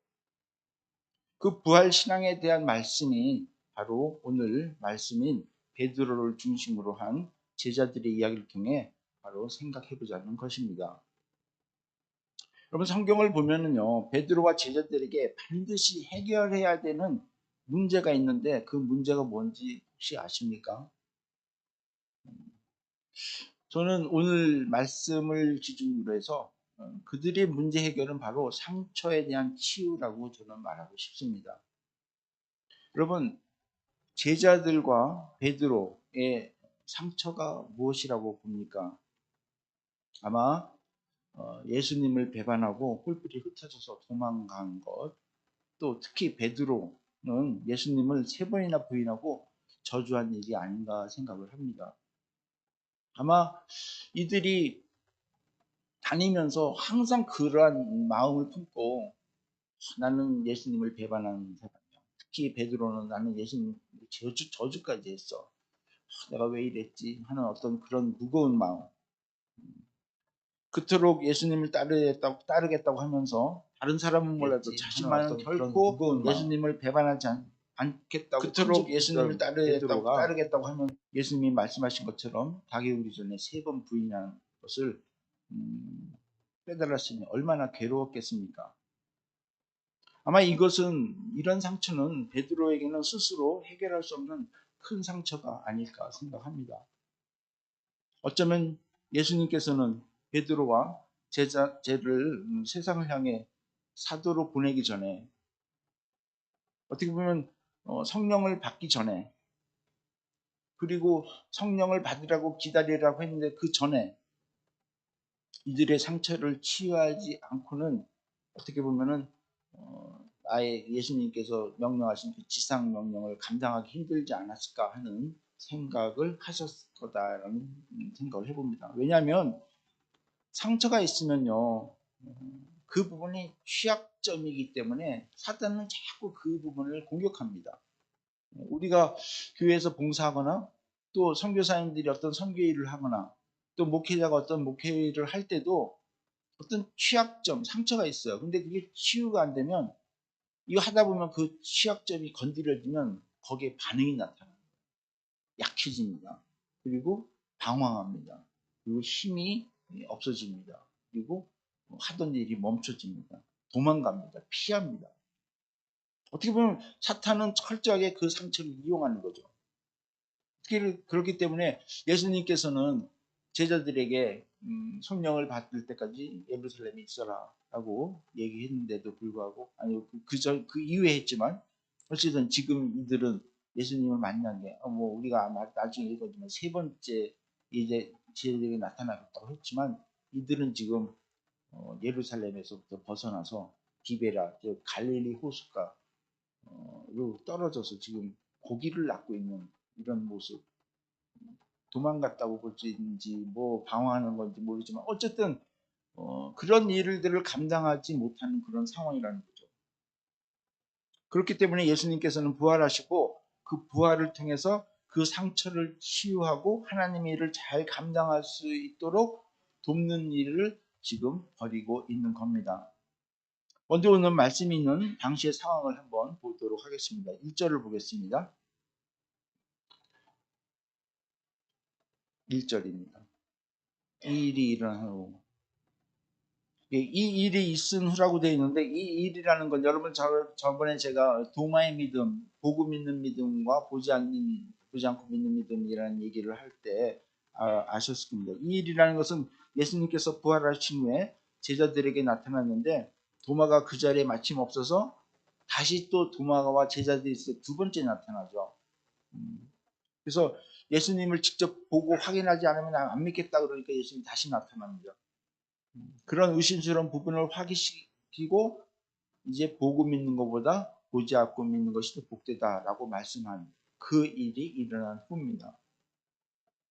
그 부활 신앙에 대한 말씀이 바로 오늘 말씀인 베드로를 중심으로 한 제자들의 이야기를 통해 바로 생각해 보자는 것입니다. 여러분 성경을 보면은요, 베드로와 제자들에게 반드시 해결해야 되는 문제가 있는데 그 문제가 뭔지 혹시 아십니까? 저는 오늘 말씀을 기준으로 해서 그들의 문제 해결은 바로 상처에 대한 치유라고 저는 말하고 싶습니다. 여러분 제자들과 베드로의 상처가 무엇이라고 봅니까? 아마 예수님을 배반하고 뿔뿔이 흩어져서 도망간 것, 또 특히 베드로는 예수님을 3번이나 부인하고 저주한 일이 아닌가 생각을 합니다. 아마 이들이 다니면서 항상 그러한 마음을 품고 나는 예수님을 배반하는 사람이야. 특히 베드로는 나는 예수님 저주까지 했어. 내가 왜 이랬지 하는 어떤 그런 무거운 마음. 그토록 예수님을 따르겠다고 하면서 다른 사람은 몰라도 자신만은 결코 예수님을 배반하지 않겠다고 그토록 예수님을 따르겠다고 하면 예수님이 말씀하신 것처럼 닭이 우리 전에 3번 부인하는 것을 깨달았으니 얼마나 괴로웠겠습니까? 아마 이런 상처는 베드로에게는 스스로 해결할 수 없는 큰 상처가 아닐까 생각합니다. 어쩌면 예수님께서는 베드로와 제자를 세상을 향해 사도로 보내기 전에 어떻게 보면 성령을 받기 전에 그리고 성령을 받으라고 기다리라고 했는데 그 전에 이들의 상처를 치유하지 않고는 어떻게 보면은 아예 예수님께서 명령하신 그 지상 명령을 감당하기 힘들지 않았을까 하는 생각을 하셨을 거다라는 생각을 해봅니다. 왜냐하면 상처가 있으면요, 그 부분이 취약점이기 때문에 사단은 자꾸 그 부분을 공격합니다. 우리가 교회에서 봉사하거나 또 선교사님들이 어떤 선교 일을 하거나 또 목회자가 어떤 목회 일을 할 때도 어떤 취약점, 상처가 있어요. 근데 그게 치유가 안 되면 이거 하다 보면 그 취약점이 건드려지면 거기에 반응이 나타나요. 약해집니다. 그리고 방황합니다. 그리고 힘이 없어집니다. 그리고 하던 일이 멈춰집니다. 도망갑니다. 피합니다. 어떻게 보면 사탄은 철저하게 그 상처를 이용하는 거죠. 그렇기 때문에 예수님께서는 제자들에게 성령을 받을 때까지 예루살렘에 있어라 라고 얘기했는데도 불구하고, 아니 그 이후에 했지만 어쨌든 지금 이들은 예수님을 만난 게 뭐 우리가 아마 나중에 읽어주면 세 번째 이제 제자들에게 나타나겠다고 했지만, 이들은 지금 예루살렘에서부터 벗어나서 디베라, 즉 갈릴리 호숫가로 떨어져서 지금 고기를 낳고 있는 이런 모습. 도망갔다고 볼 수 있는지 뭐 방황하는 건지 모르지만 어쨌든 그런 일들을 감당하지 못하는 그런 상황이라는 거죠. 그렇기 때문에 예수님께서는 부활하시고 그 부활을 통해서 그 상처를 치유하고 하나님의 일을 잘 감당할 수 있도록 돕는 일을 지금 벌이고 있는 겁니다. 먼저 오늘 말씀이 있는 당시의 상황을 한번 보도록 하겠습니다. 1절을 보겠습니다. 1절입니다. 이 일이 일어난 후, 이 일이 있은 후라고 되어 있는데, 이 일이라는 건 여러분 저번에 제가 도마의 믿음, 보고 믿는 믿음과 보지 않고 믿는 믿음이라는 얘기를 할 때 아셨을 겁니다. 이 일이라는 것은 예수님께서 부활하신 후에 제자들에게 나타났는데, 도마가 그 자리에 마침 없어서 다시 또 도마와 제자들이 있을 때 두 번째 나타나죠. 그래서 예수님을 직접 보고 확인하지 않으면 안 믿겠다 그러니까 예수님이 다시 나타납니다. 그런 의심스러운 부분을 확인시키고 이제 보고 믿는 것보다 보지 않고 믿는 것이 더 복되다라고 말씀한 그 일이 일어난 후입니다.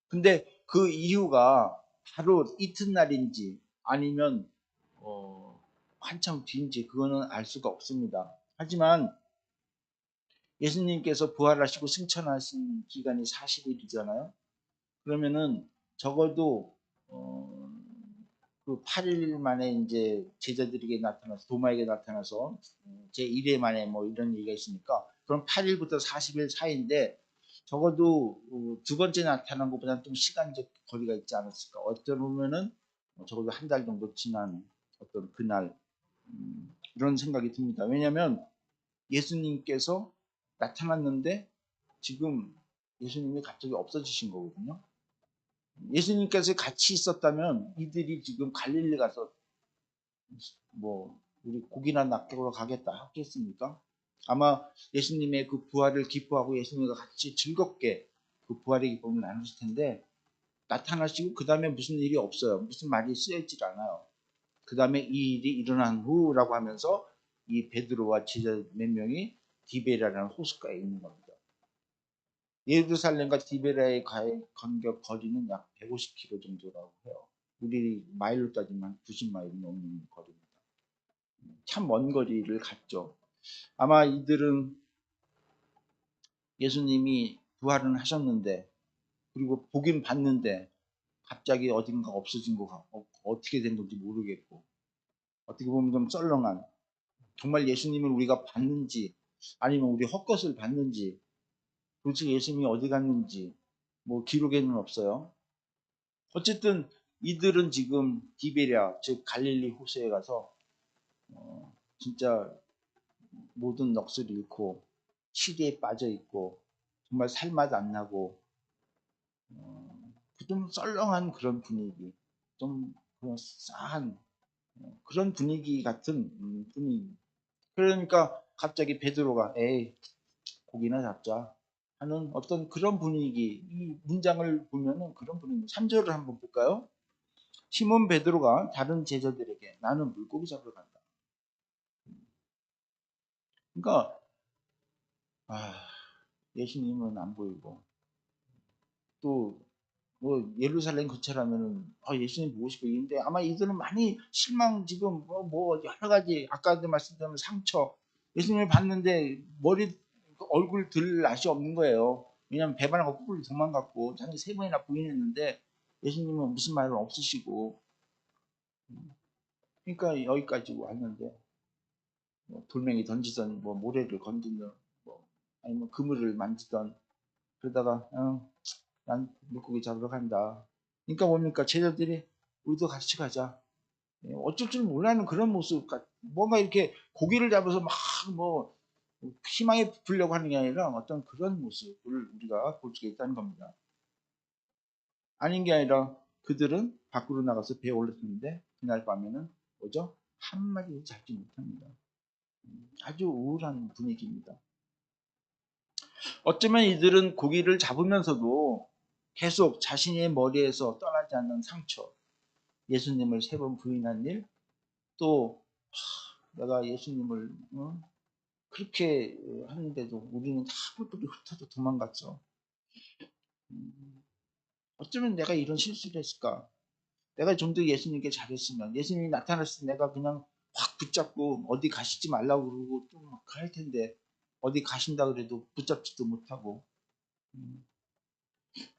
근데 그 이유가 바로 이튿날인지 아니면 한참 뒤인지 그거는 알 수가 없습니다. 하지만 예수님께서 부활하시고 승천하신 기간이 40일이잖아요. 그러면은 적어도 그 8일 만에 이제 제자들에게 나타나서 도마에게 나타나서 제 1회 만에 뭐 이런 얘기가 있으니까 그럼 8일부터 40일 사이인데 적어도 두 번째 나타난 것보다는 좀 시간적 거리가 있지 않았을까. 어떤 보면은 적어도 한 달 정도 지난 어떤 그날 이런 생각이 듭니다. 왜냐하면 예수님께서 나타났는데 지금 예수님이 갑자기 없어지신 거거든요. 예수님께서 같이 있었다면 이들이 지금 갈릴리 가서 뭐 우리 고기나 낚으러 가겠다 하겠습니까? 아마 예수님의 그 부활을 기뻐하고 예수님과 같이 즐겁게 그 부활의 기쁨을 나눴을 텐데 나타나시고 그 다음에 무슨 일이 없어요. 무슨 말이 쓰여있질 않아요. 그 다음에 이 일이 일어난 후라고 하면서 이 베드로와 제자 몇 명이 디베라라는 호숫가에 있는 겁니다. 예루살렘과 디베라의 간격 거리는 약 150km 정도라고 해요. 우리 마일로 따지면 90마일이 넘는 거리입니다. 참 먼 거리를 갔죠. 아마 이들은 예수님이 부활은 하셨는데 그리고 보긴 봤는데 갑자기 어딘가 없어진 것 같고 어떻게 된 건지 모르겠고 어떻게 보면 좀 썰렁한, 정말 예수님을 우리가 봤는지 아니면 우리 헛것을 봤는지 도대체 예수님이 어디 갔는지 뭐 기록에는 없어요. 어쨌든 이들은 지금 디베랴 즉 갈릴리 호수에 가서 진짜 모든 넋을 잃고 시리에 빠져 있고 정말 살맛 안 나고 좀 썰렁한 그런 분위기, 좀 그런 싸한 그런 분위기 같은 분위기. 그러니까 갑자기 베드로가 에이 고기나 잡자. 하는 어떤 그런 분위기, 이 문장을 보면은 그런 분위기. 3절을 한번 볼까요? 시몬 베드로가 다른 제자들에게 나는 물고기 잡으러 간다. 그러니까 예수님은 안 보이고 또 뭐 예루살렘 거처라면은 예수님 보고 싶어 있는데 아마 이들은 많이 실망 지금 뭐 여러 가지 아까도 말씀드린 상처 예수님을 봤는데 머리 얼굴 들 낯이 없는 거예요. 왜냐하면 배반하고 뿔 도망갔고 자기 3번이나 부인했는데 예수님은 무슨 말은 없으시고 그러니까 여기까지 왔는데 뭐 돌멩이 던지던 뭐 모래를 건드는 뭐 아니면 그물을 만지던 그러다가 난 물고기 잡으러 간다. 그러니까 뭡니까? 제자들이 우리도 같이 가자. 어쩔 줄 몰라는 그런 모습. 뭔가 이렇게 고기를 잡아서 막 뭐 희망에 부풀려고 하는 게 아니라 어떤 그런 모습을 우리가 볼 수가 있다는 겁니다. 아닌 게 아니라 그들은 밖으로 나가서 배에 올랐는데 그날 밤에는 뭐죠? 한마디도 잡지 못합니다. 아주 우울한 분위기입니다. 어쩌면 이들은 고기를 잡으면서도 계속 자신의 머리에서 떠나지 않는 상처, 예수님을 3번 부인한 일, 또 내가 예수님을 그렇게 하는데도 우리는 다 뿔뿔이 흩어져 도망갔죠. 어쩌면 내가 이런 실수를 했을까? 내가 좀 더 예수님께 잘했으면 예수님이 나타났을 때 내가 그냥 확 붙잡고 어디 가시지 말라고 그러고 또 막 할 텐데 어디 가신다 그래도 붙잡지도 못하고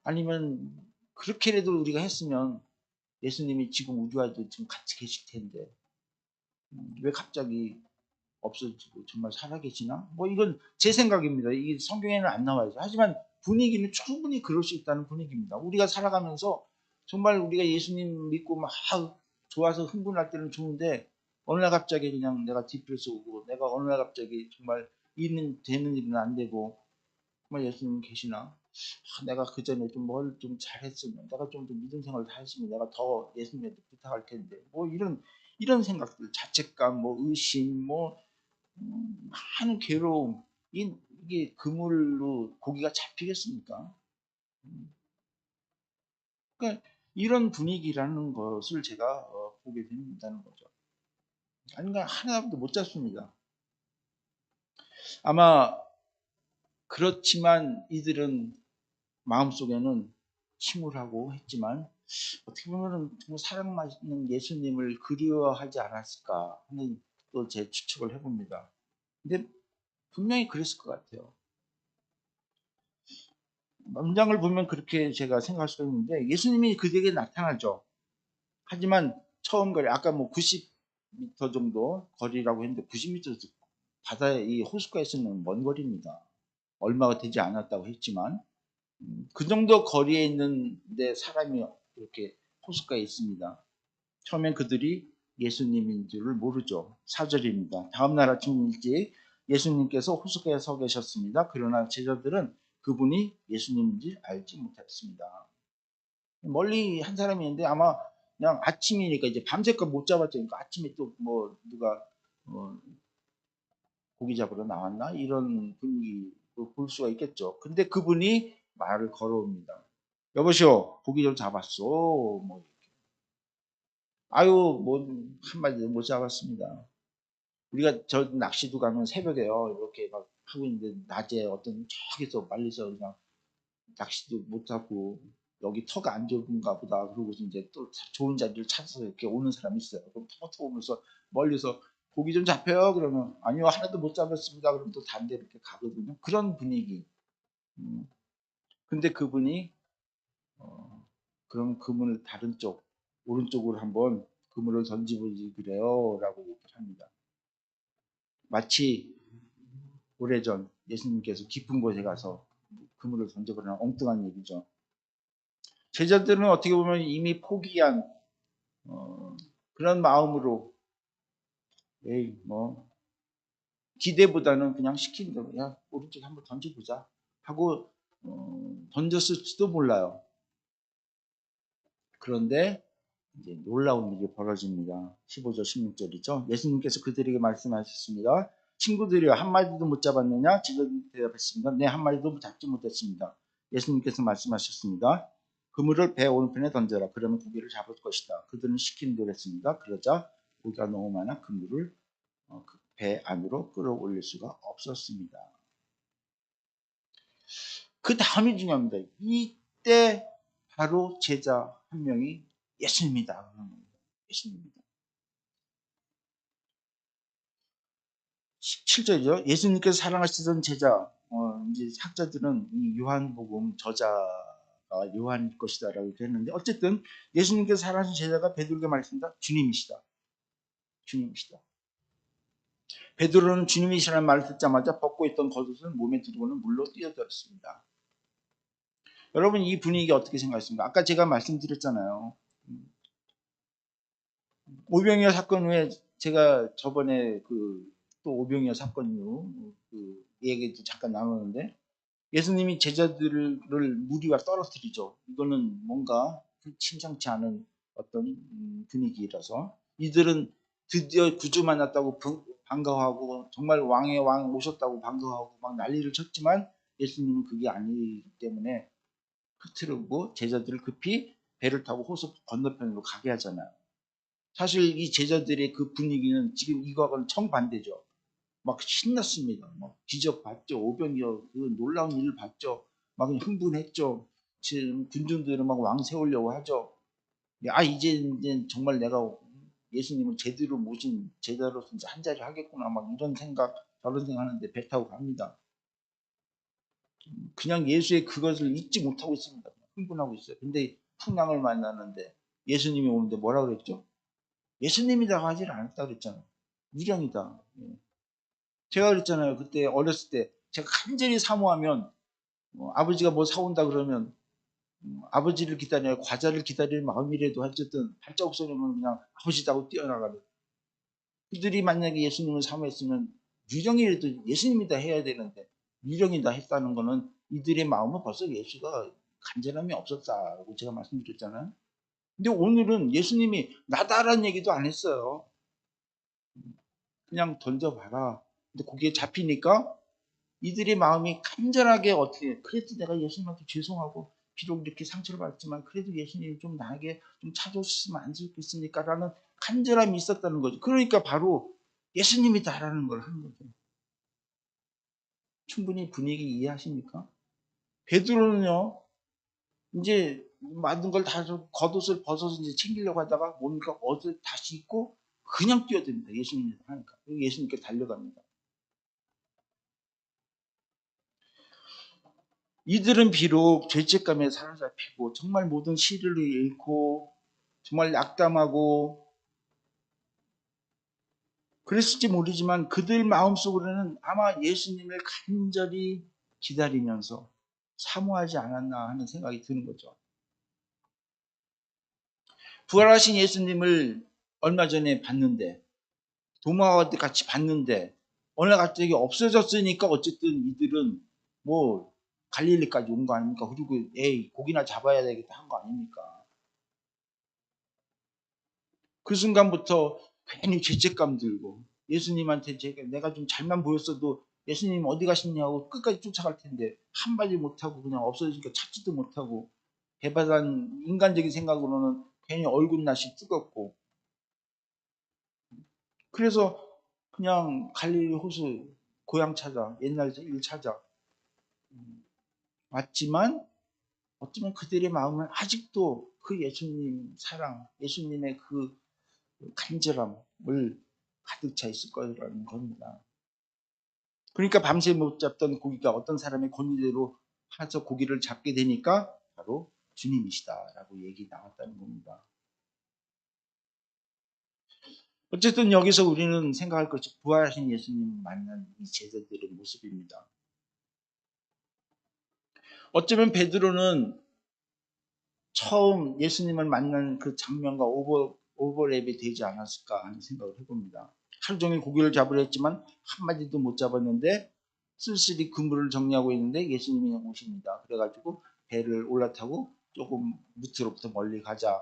아니면 그렇게라도 우리가 했으면 예수님이 지금 우리와도 지금 같이 계실 텐데 왜 갑자기 없어지고 정말 살아계시나? 뭐 이건 제 생각입니다. 이게 성경에는 안 나와요. 하지만 분위기는 충분히 그럴 수 있다는 분위기입니다. 우리가 살아가면서 정말 우리가 예수님 믿고 막 좋아서 흥분할 때는 좋은데 어느 날 갑자기 그냥 내가 디프레스 오고 내가 어느 날 갑자기 정말 되는 일은 안 되고 정말 예수님 계시나? 내가 그 전에 좀 뭘 좀 잘했으면 내가 좀 더 믿음 생활을 다 했으면 내가 더 예수님한테 부탁할 텐데 뭐 이런 생각들 자책감 뭐 의심 뭐 많은 괴로움 이게 그물로 고기가 잡히겠습니까? 그러니까 이런 분위기라는 것을 제가 보게 된다는 거죠. 아닌가 하나도 못 잡습니다. 아마 그렇지만 이들은 마음속에는 침울하고 했지만 어떻게 보면 정말 사랑받는 예수님을 그리워하지 않았을까 하는 또 제 추측을 해봅니다. 근데 분명히 그랬을 것 같아요. 문장을 보면 그렇게 제가 생각할 수가 있는데 예수님이 그들에게 나타나죠. 하지만 처음 거리 아까 뭐 90m 정도 거리라고 했는데 90m 바다에 이 호숫가에서는 먼 거리입니다. 얼마가 되지 않았다고 했지만 그 정도 거리에 있는데 사람이 이렇게 호숫가에 있습니다. 처음엔 그들이 예수님인 줄을 모르죠. 4절입니다. 다음날 아침 일찍 예수님께서 호숫가에 서 계셨습니다. 그러나 제자들은 그분이 예수님인지 알지 못했습니다. 멀리 한 사람이 있는데 아마 그냥 아침이니까 이제 밤새껏 못 잡았죠. 그러니까 아침에 또 뭐 누가 고기 잡으러 나왔나 이런 분위기 볼 수가 있겠죠. 근데 그분이 말을 걸어옵니다. 여보시오, 고기 좀 잡았어. 뭐 아유, 뭐 한마디도 못 잡았습니다. 우리가 저 낚시도 가면 새벽에요. 이렇게 막 하고 있는데 낮에 어떤 저기서 말리서 그냥 낚시도 못 잡고 여기 터가 안 좁은가 보다. 그러고 이제 또 좋은 자리를 찾아서 이렇게 오는 사람이 있어요. 그럼 터터 오면서 멀리서 고기 좀 잡혀요. 그러면 아니요 하나도 못 잡았습니다. 그럼 또 다른 데 이렇게 가거든요. 그런 분위기. 근데 그분이 그럼 그물을 다른 쪽 오른쪽으로 한번 그물을 던지보지 그래요. 라고 얘기를 합니다. 마치 오래전 예수님께서 깊은 곳에 가서 그물을 던져버리는 엉뚱한 얘기죠. 제자들은 어떻게 보면 이미 포기한 그런 마음으로 에이 뭐 기대보다는 그냥 시킨 대로 야 오른쪽에 한번 던져보자 하고 던졌을지도 몰라요. 그런데 이제 놀라운 일이 벌어집니다. 15절 16절이죠. 예수님께서 그들에게 말씀하셨습니다. 친구들이요, 한 마리도 못 잡았느냐? 제자들이 대답했습니다. 네, 한 마리도 잡지 못했습니다. 예수님께서 말씀하셨습니다. 그물을 배 오른편에 던져라. 그러면 고기를 잡을 것이다. 그들은 시킨 대로 했습니다. 그러자 고기가 너무 많아 그물을 그 배 안으로 끌어올릴 수가 없었습니다. 그 다음이 중요합니다. 이때 바로 제자 한 명이 예수님이다. 예수님입니다. 17절이죠. 예수님께서 사랑하시던 제자, 이제 학자들은 이 요한복음 저자가 요한일 것이다라고 했는데, 어쨌든 예수님께서 사랑하신 제자가 베드로에게 말했습니다. 주님이시다. 주님이시다. 베드로는 주님이시라는 말을 듣자마자 벗고 있던 겉옷을 몸에 두르고는 물로 뛰어들었습니다. 여러분, 이 분위기 어떻게 생각하십니까? 아까 제가 말씀드렸잖아요. 오병이어 사건 후에 제가 저번에 또 오병이어 사건 이후 얘기도 잠깐 나누는데, 예수님이 제자들을 무리와 떨어뜨리죠. 이거는 뭔가 심상치 않은 어떤 분위기라서 이들은 드디어 구주 만났다고 반가워하고 정말 왕의 왕 오셨다고 반가워하고 막 난리를 쳤지만, 예수님은 그게 아니기 때문에 흐트르고 제자들을 급히 배를 타고 호수 건너편으로 가게 하잖아요. 사실 이 제자들의 그 분위기는 지금 이거하고는 정반대죠. 막 신났습니다. 막 기적 봤죠. 오병이어 그 놀라운 일을 봤죠. 막 흥분했죠. 지금 군중들은 막 왕 세우려고 하죠. 이제 정말 내가 예수님을 제대로 모신 제자로서 이제 한 자리 하겠구나. 막 이런 생각, 저런 생각하는데 배 타고 갑니다. 그냥 예수의 그것을 잊지 못하고 있습니다. 흥분하고 있어요. 근데 풍랑을 만났는데 예수님이 오는데 뭐라 그랬죠? 예수님이라고 하질 않았다 그랬잖아요. 유령이다. 제가 그랬잖아요. 그때 어렸을 때 제가 간절히 사모하면 아버지가 뭐 사온다 그러면 아버지를 기다려 과자를 기다릴 마음이라도 어쨌든 발자국 소리면 그냥 아버지다고 뛰어나가는. 그들이 만약에 예수님을 사모했으면 유령이라도 예수님이다 해야 되는데 유령이다 했다는 거는 이들의 마음은 벌써 예수가 간절함이 없었다고 제가 말씀드렸잖아요. 근데 오늘은 예수님이 나다라는 얘기도 안 했어요. 그냥 던져봐라. 근데 거기에 잡히니까 이들의 마음이 간절하게 어떻게, 그래도 내가 예수님한테 죄송하고 비록 이렇게 상처를 받지만 그래도 예수님이 좀 나에게 좀 찾아주시면 안 좋겠습니까? 라는 간절함이 있었다는 거죠. 그러니까 바로 예수님이다라는 걸 하는 거죠. 충분히 분위기 이해하십니까? 베드로는요, 이제 만든 걸 다 겉옷을 벗어서 이제 챙기려고 하다가 뭔가 옷을 다시 입고 그냥 뛰어듭니다. 예수님이 하니까. 예수님께 달려갑니다. 이들은 비록 죄책감에 사로잡히고 정말 모든 시를 잃고 정말 낙담하고 그랬을지 모르지만 그들 마음속으로는 아마 예수님을 간절히 기다리면서 사모하지 않았나 하는 생각이 드는 거죠. 부활하신 예수님을 얼마 전에 봤는데, 도마와 같이 봤는데 어느 갑자기 없어졌으니까 어쨌든 이들은 뭐 갈릴리까지 온 거 아닙니까? 그리고 고기나 잡아야 되겠다 한 거 아닙니까? 그 순간부터 괜히 죄책감 들고 예수님한테 내가 좀 잘만 보였어도 예수님 어디 가셨냐고 끝까지 쫓아갈 텐데 한마디 못하고 그냥 없어지니까 찾지도 못하고, 배바단 인간적인 생각으로는 괜히 얼굴낯이 뜨겁고, 그래서 그냥 갈릴리 호수 고향 찾아 옛날 일 찾아 왔지만 어쩌면 그들의 마음은 아직도 그 예수님 사랑, 예수님의 그 간절함을 가득 차 있을 거라는 겁니다. 그러니까 밤새 못 잡던 고기가 어떤 사람의 권위대로 해서 고기를 잡게 되니까 바로 주님이시다라고 얘기 나왔다는 겁니다. 어쨌든 여기서 우리는 생각할 것이 부활하신 예수님을 만난 이 제자들의 모습입니다. 어쩌면 베드로는 처음 예수님을 만난 그 장면과 오버랩이 되지 않았을까 하는 생각을 해봅니다. 하루 종일 고기를 잡으려 했지만 한마디도 못 잡았는데 쓸쓸히 그물을 정리하고 있는데 예수님이 오십니다. 그래가지고 배를 올라타고 조금 밑으로부터 멀리 가자.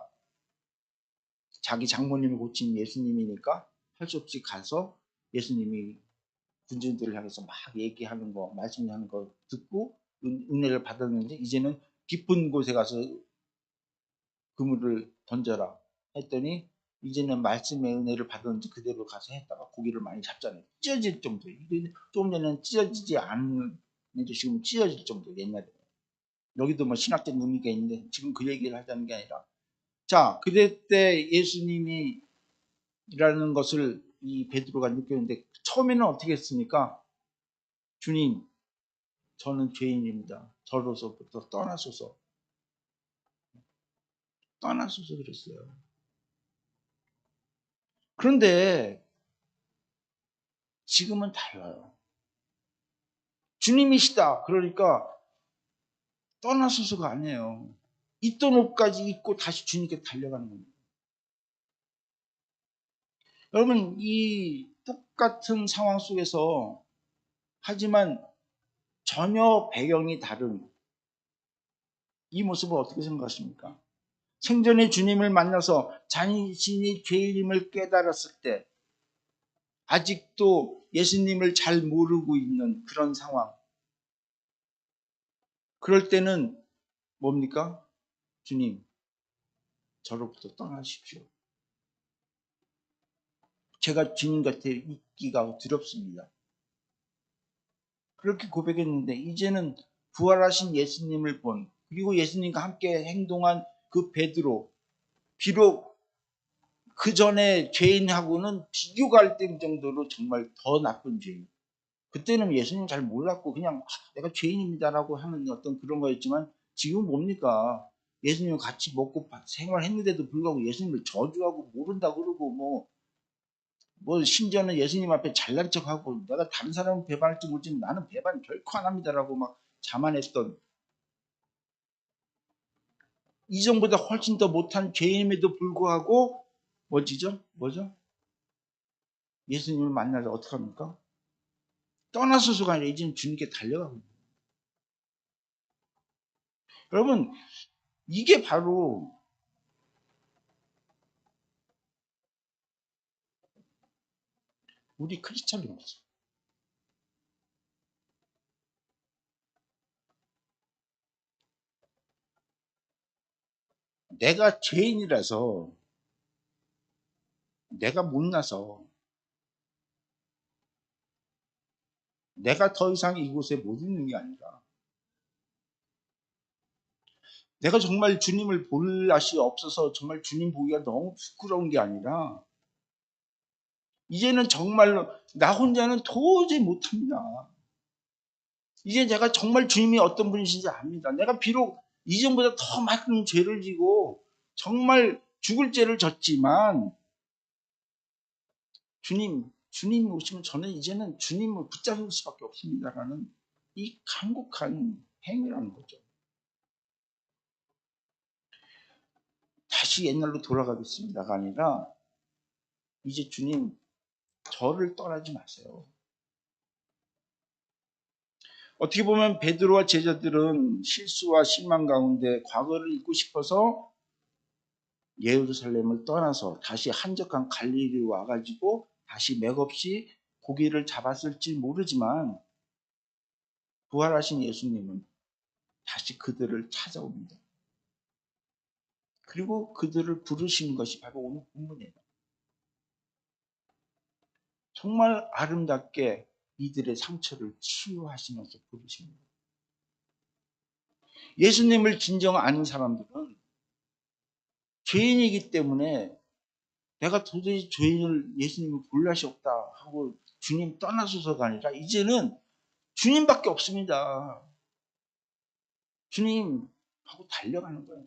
자기 장모님이 고친 예수님이니까 할 수 없이 가서 예수님이 군주들을 향해서 막 얘기하는 거, 말씀하는 거 듣고 은혜를 받았는데 이제는 깊은 곳에 가서 그물을 던져라 했더니 이제는 말씀의 은혜를 받았는지 그대로 가서 했다가 고기를 많이 잡잖아요. 찢어질 정도. 조금 전에는 찢어지지 않는데 지금 찢어질 정도. 옛날에 여기도 뭐 신학적 의미가 있는데 지금 그 얘기를 하자는 게 아니라, 자, 그럴 때 예수님이라는 것을 이 베드로가 느꼈는데 처음에는 어떻게 했습니까? 주님, 저는 죄인입니다. 저로서부터 떠나소서 그랬어요. 그런데 지금은 달라요. 주님이시다. 그러니까 떠나소서가 아니에요. 있던 옷까지 입고 다시 주님께 달려가는 겁니다. 여러분, 이 똑같은 상황 속에서 하지만 전혀 배경이 다른 이 모습을 어떻게 생각하십니까? 생전에 주님을 만나서 자신이 죄인임을 깨달았을 때 아직도 예수님을 잘 모르고 있는 그런 상황. 그럴 때는 뭡니까? 주님, 저로부터 떠나십시오. 제가 주님 곁에 있기가 두렵습니다. 그렇게 고백했는데 이제는 부활하신 예수님을 본, 그리고 예수님과 함께 행동한 그 베드로, 비록 그 전에 죄인하고는 비교가 안 될 정도로 정말 더 나쁜 죄인. 그때는 예수님 잘 몰랐고 그냥 내가 죄인입니다라고 하는 어떤 그런 거였지만 지금 뭡니까? 예수님 같이 먹고 생활했는데도 불구하고 예수님을 저주하고 모른다 그러고 뭐 심지어는 예수님 앞에 잘난 척하고 내가 다른 사람은 배반할지 모르지만 나는 배반 결코 안 합니다라고 막 자만했던, 이전보다 훨씬 더 못한 죄인임에도 불구하고 뭐죠? 예수님을 만나서 어떻게 합니까? 떠나서서가 아니라 이제는 주님께 달려가고 있는 거예요. 여러분, 이게 바로 우리 크리스찬인 거죠. 내가 죄인이라서, 내가 못나서, 내가 더 이상 이곳에 못 있는 게 아니라, 내가 정말 주님을 볼 날이 없어서 정말 주님 보기가 너무 부끄러운 게 아니라, 이제는 정말로 나 혼자는 도저히 못합니다. 이제 내가 정말 주님이 어떤 분이신지 압니다. 내가 비록 이전보다 더 많은 죄를 지고 정말 죽을 죄를 졌지만 주님이 오시면 저는 이제는 주님을 붙잡을 수밖에 없습니다라는 이 간곡한 행위라는 거죠. 다시 옛날로 돌아가겠습니다가 아니라 이제 주님 저를 떠나지 마세요. 어떻게 보면 베드로와 제자들은 실수와 실망 가운데 과거를 잊고 싶어서 예루살렘을 떠나서 다시 한적한 갈릴리로 와가지고 다시 맥없이 고기를 잡았을지 모르지만 부활하신 예수님은 다시 그들을 찾아옵니다. 그리고 그들을 부르시는 것이 바로 오늘 본문이에요. 정말 아름답게 이들의 상처를 치유하시면서 부르십니다. 예수님을 진정 아는 사람들은 죄인이기 때문에 내가 도저히 죄인을 예수님을 볼 날이 없다 하고 주님 떠나서서가 아니라 이제는 주님밖에 없습니다. 주님 하고 달려가는 거예요.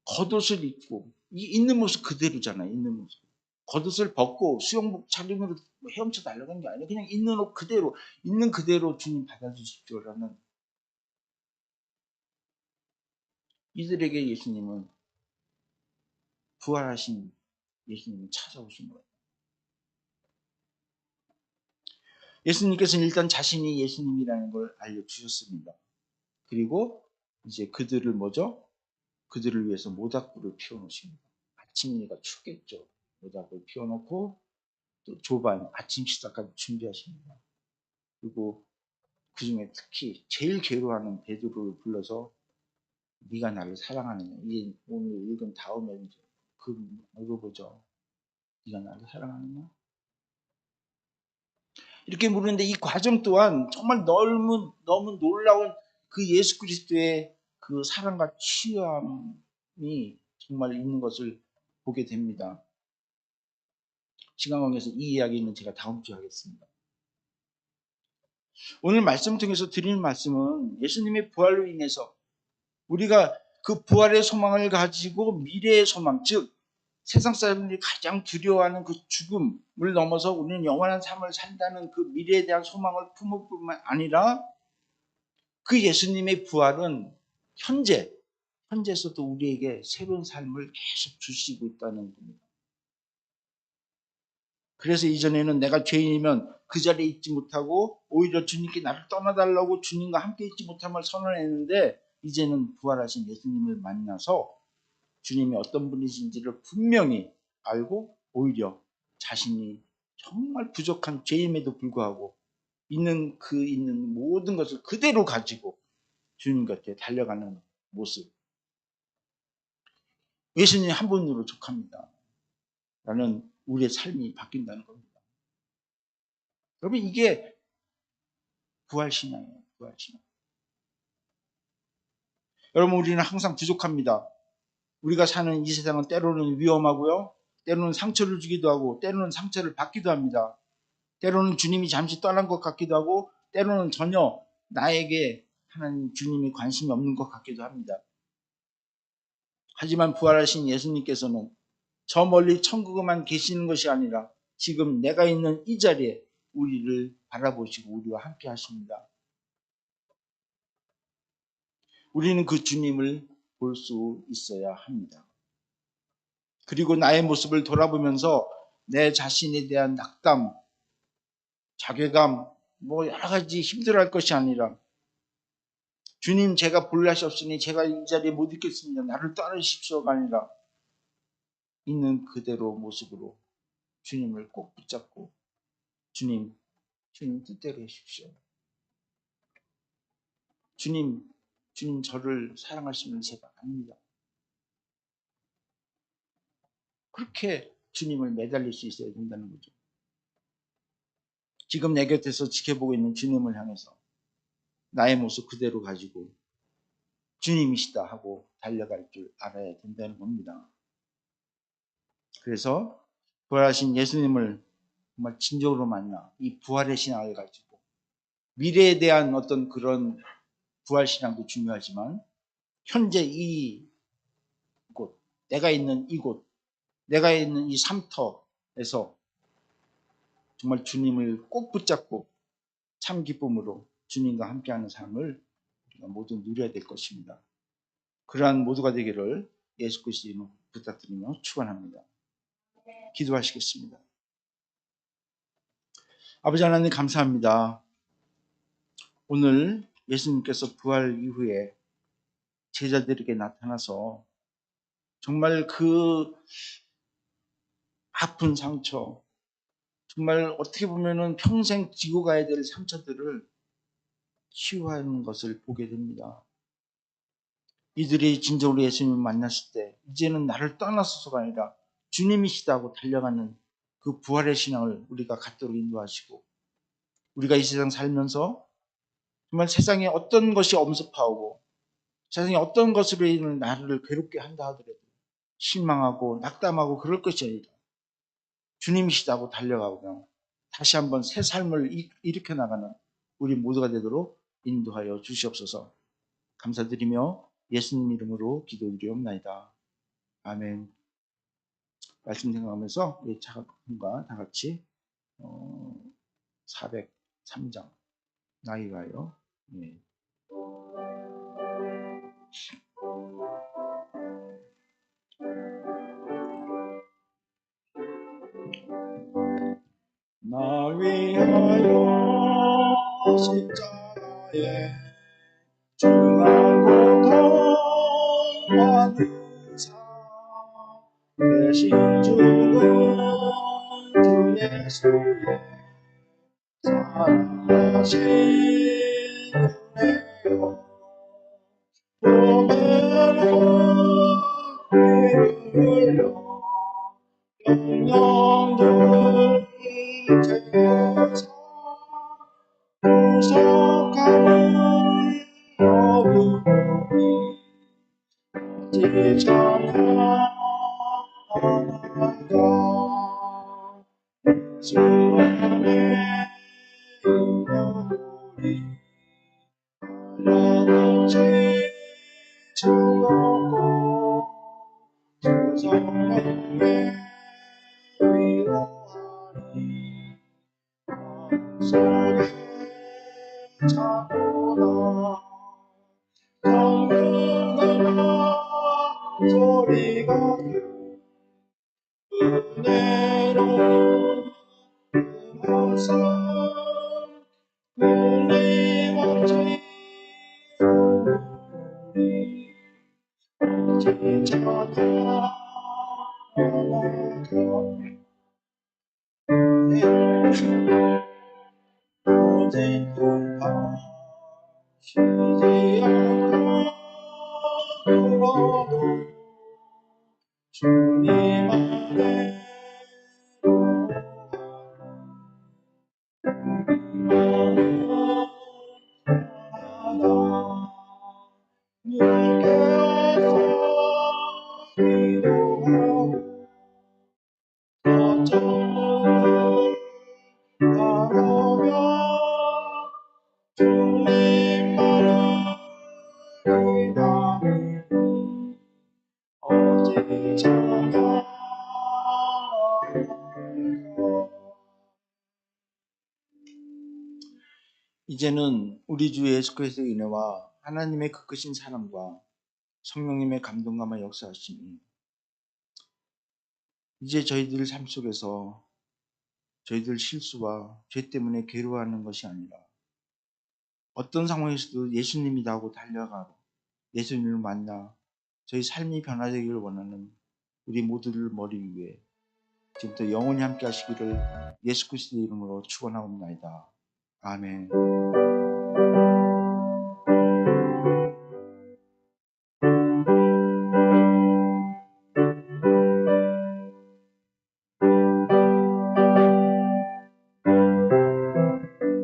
겉옷을 입고 있는 모습 그대로잖아요. 있는 모습. 겉옷을 벗고 수영복 차림으로 헤엄쳐 달려가는 게 아니라 그냥 있는 옷 그대로, 있는 그대로 주님 받아주십시오라는, 이들에게 예수님은, 부활하신 예수님은 찾아오신 거예요. 예수님께서는 일단 자신이 예수님이라는 걸 알려주셨습니다. 그리고 이제 그들을 그들을 위해서 모닥불을 피워놓으십니다. 아침이니까 춥겠죠. 모닥불을 피워놓고 또 조반, 아침 식사까지 준비하십니다. 그리고 그 중에 특히 제일 괴로워하는 베드로를 불러서 네가 나를 사랑하느냐. 이게 오늘 읽은 다음에 이제 그 읽어보죠. 네가 나를 사랑하느냐? 이렇게 물었는데 이 과정 또한 정말 너무 놀라운 그 예수 그리스도의 그 사랑과 치유함이 정말 있는 것을 보게 됩니다. 시간 관계에서 이 이야기는 제가 다음 주에 하겠습니다. 오늘 말씀 통해서 드리는 말씀은 예수님의 부활로 인해서 우리가 그 부활의 소망을 가지고 미래의 소망, 즉 세상 사람들이 가장 두려워하는 그 죽음을 넘어서 우리는 영원한 삶을 산다는 그 미래에 대한 소망을 품을 뿐만 아니라 그 예수님의 부활은 현재에서도 우리에게 새로운 삶을 계속 주시고 있다는 겁니다. 그래서 이전에는 내가 죄인이면 그 자리에 있지 못하고 오히려 주님께 나를 떠나달라고 주님과 함께 있지 못함을 선언했는데 이제는 부활하신 예수님을 만나서 주님이 어떤 분이신지를 분명히 알고 오히려 자신이 정말 부족한 죄임에도 불구하고 있는 모든 것을 그대로 가지고 주님 곁에 달려가는 모습. 예수님 한 분으로 족합니다. 라는 우리의 삶이 바뀐다는 겁니다. 여러분 이게 부활신앙이에요. 부활신앙. 여러분 우리는 항상 부족합니다. 우리가 사는 이 세상은 때로는 위험하고요. 때로는 상처를 주기도 하고 때로는 상처를 받기도 합니다. 때로는 주님이 잠시 떠난 것 같기도 하고 때로는 전혀 나에게 하나님 주님이 관심이 없는 것 같기도 합니다. 하지만 부활하신 예수님께서는 저 멀리 천국에만 계시는 것이 아니라 지금 내가 있는 이 자리에 우리를 바라보시고 우리와 함께 하십니다. 우리는 그 주님을 볼 수 있어야 합니다. 그리고 나의 모습을 돌아보면서 내 자신에 대한 낙담, 자괴감, 여러 가지 힘들어할 것이 아니라 주님 제가 볼날이 없으니 제가 이 자리에 못 있겠습니다. 나를 떠나십시오가 아니라 있는 그대로 모습으로 주님을 꼭 붙잡고 주님 뜻대로 해주십시오. 주님 저를 사랑하시는 제가 아닙니다. 그렇게 주님을 매달릴 수 있어야 된다는 거죠. 지금 내 곁에서 지켜보고 있는 주님을 향해서 나의 모습 그대로 가지고 주님이시다 하고 달려갈 줄 알아야 된다는 겁니다. 그래서 부활하신 예수님을 정말 진정으로 만나 이 부활의 신앙을 가지고 미래에 대한 어떤 그런 부활 신앙도 중요하지만 현재 이곳, 내가 있는 이곳, 내가 있는 이 삶터에서 정말 주님을 꼭 붙잡고 참 기쁨으로 주님과 함께하는 삶을 우리가 모두 누려야 될 것입니다. 그러한 모두가 되기를 예수 그리스도 이름으로 부탁드리며 축원합니다. 기도하시겠습니다. 아버지 하나님 감사합니다. 오늘 예수님께서 부활 이후에 제자들에게 나타나서 정말 그 아픈 상처, 정말 어떻게 보면은 평생 지고 가야 될 상처들을 치유하는 것을 보게 됩니다. 이들이 진정으로 예수님을 만났을 때 이제는 나를 떠나서가 아니라 주님이시다고 달려가는 그 부활의 신앙을 우리가 갖도록 인도하시고 우리가 이 세상 살면서 정말 세상에 어떤 것이 엄습하고 세상에 어떤 것으로 인해 나를 괴롭게 한다 하더라도 실망하고 낙담하고 그럴 것이 아니라 주님이시다고 달려가고 다시 한번 새 삶을 일으켜 나가는 우리 모두가 되도록 인도하여 주시옵소서. 감사드리며 예수님 이름으로 기도드리옵나이다. 아멘. 말씀 생각하면서 차가분과 다 같이 403장 나이가요. 예. 나 위하여 십자가에 중한 고통과 의사 대신 죽은 예수의 사랑하신 은혜요 보배로 흘려 영영들 제사 구속하는 어둠이 지쳐나가 주 안에 있는 우리 하나같이 즐겁고 주 성령의 위로하니 마음속에 찾도다 성령아 소리가 은혜로 모습 끊임없이 우리 오직 찾아 오직 공파시지 않고 울어도 주님 안에 늘 깨어서 기도하고 어쩌면 바라며 주님만을 기다리니 오직 찬양하며 이제는 우리 주 예수 그리스도의 은혜와 하나님의 그 크신 사랑과 성령님의 감동감과 역사하심이 이제 저희들 삶 속에서 저희들 실수와 죄 때문에 괴로워하는 것이 아니라 어떤 상황에서도 예수님이다 하고 달려가고 예수님을 만나 저희 삶이 변화되기를 원하는 우리 모두를 머리 위에 지금부터 영원히 함께 하시기를 예수 그리스도의 이름으로 축원하옵나이다. 아멘.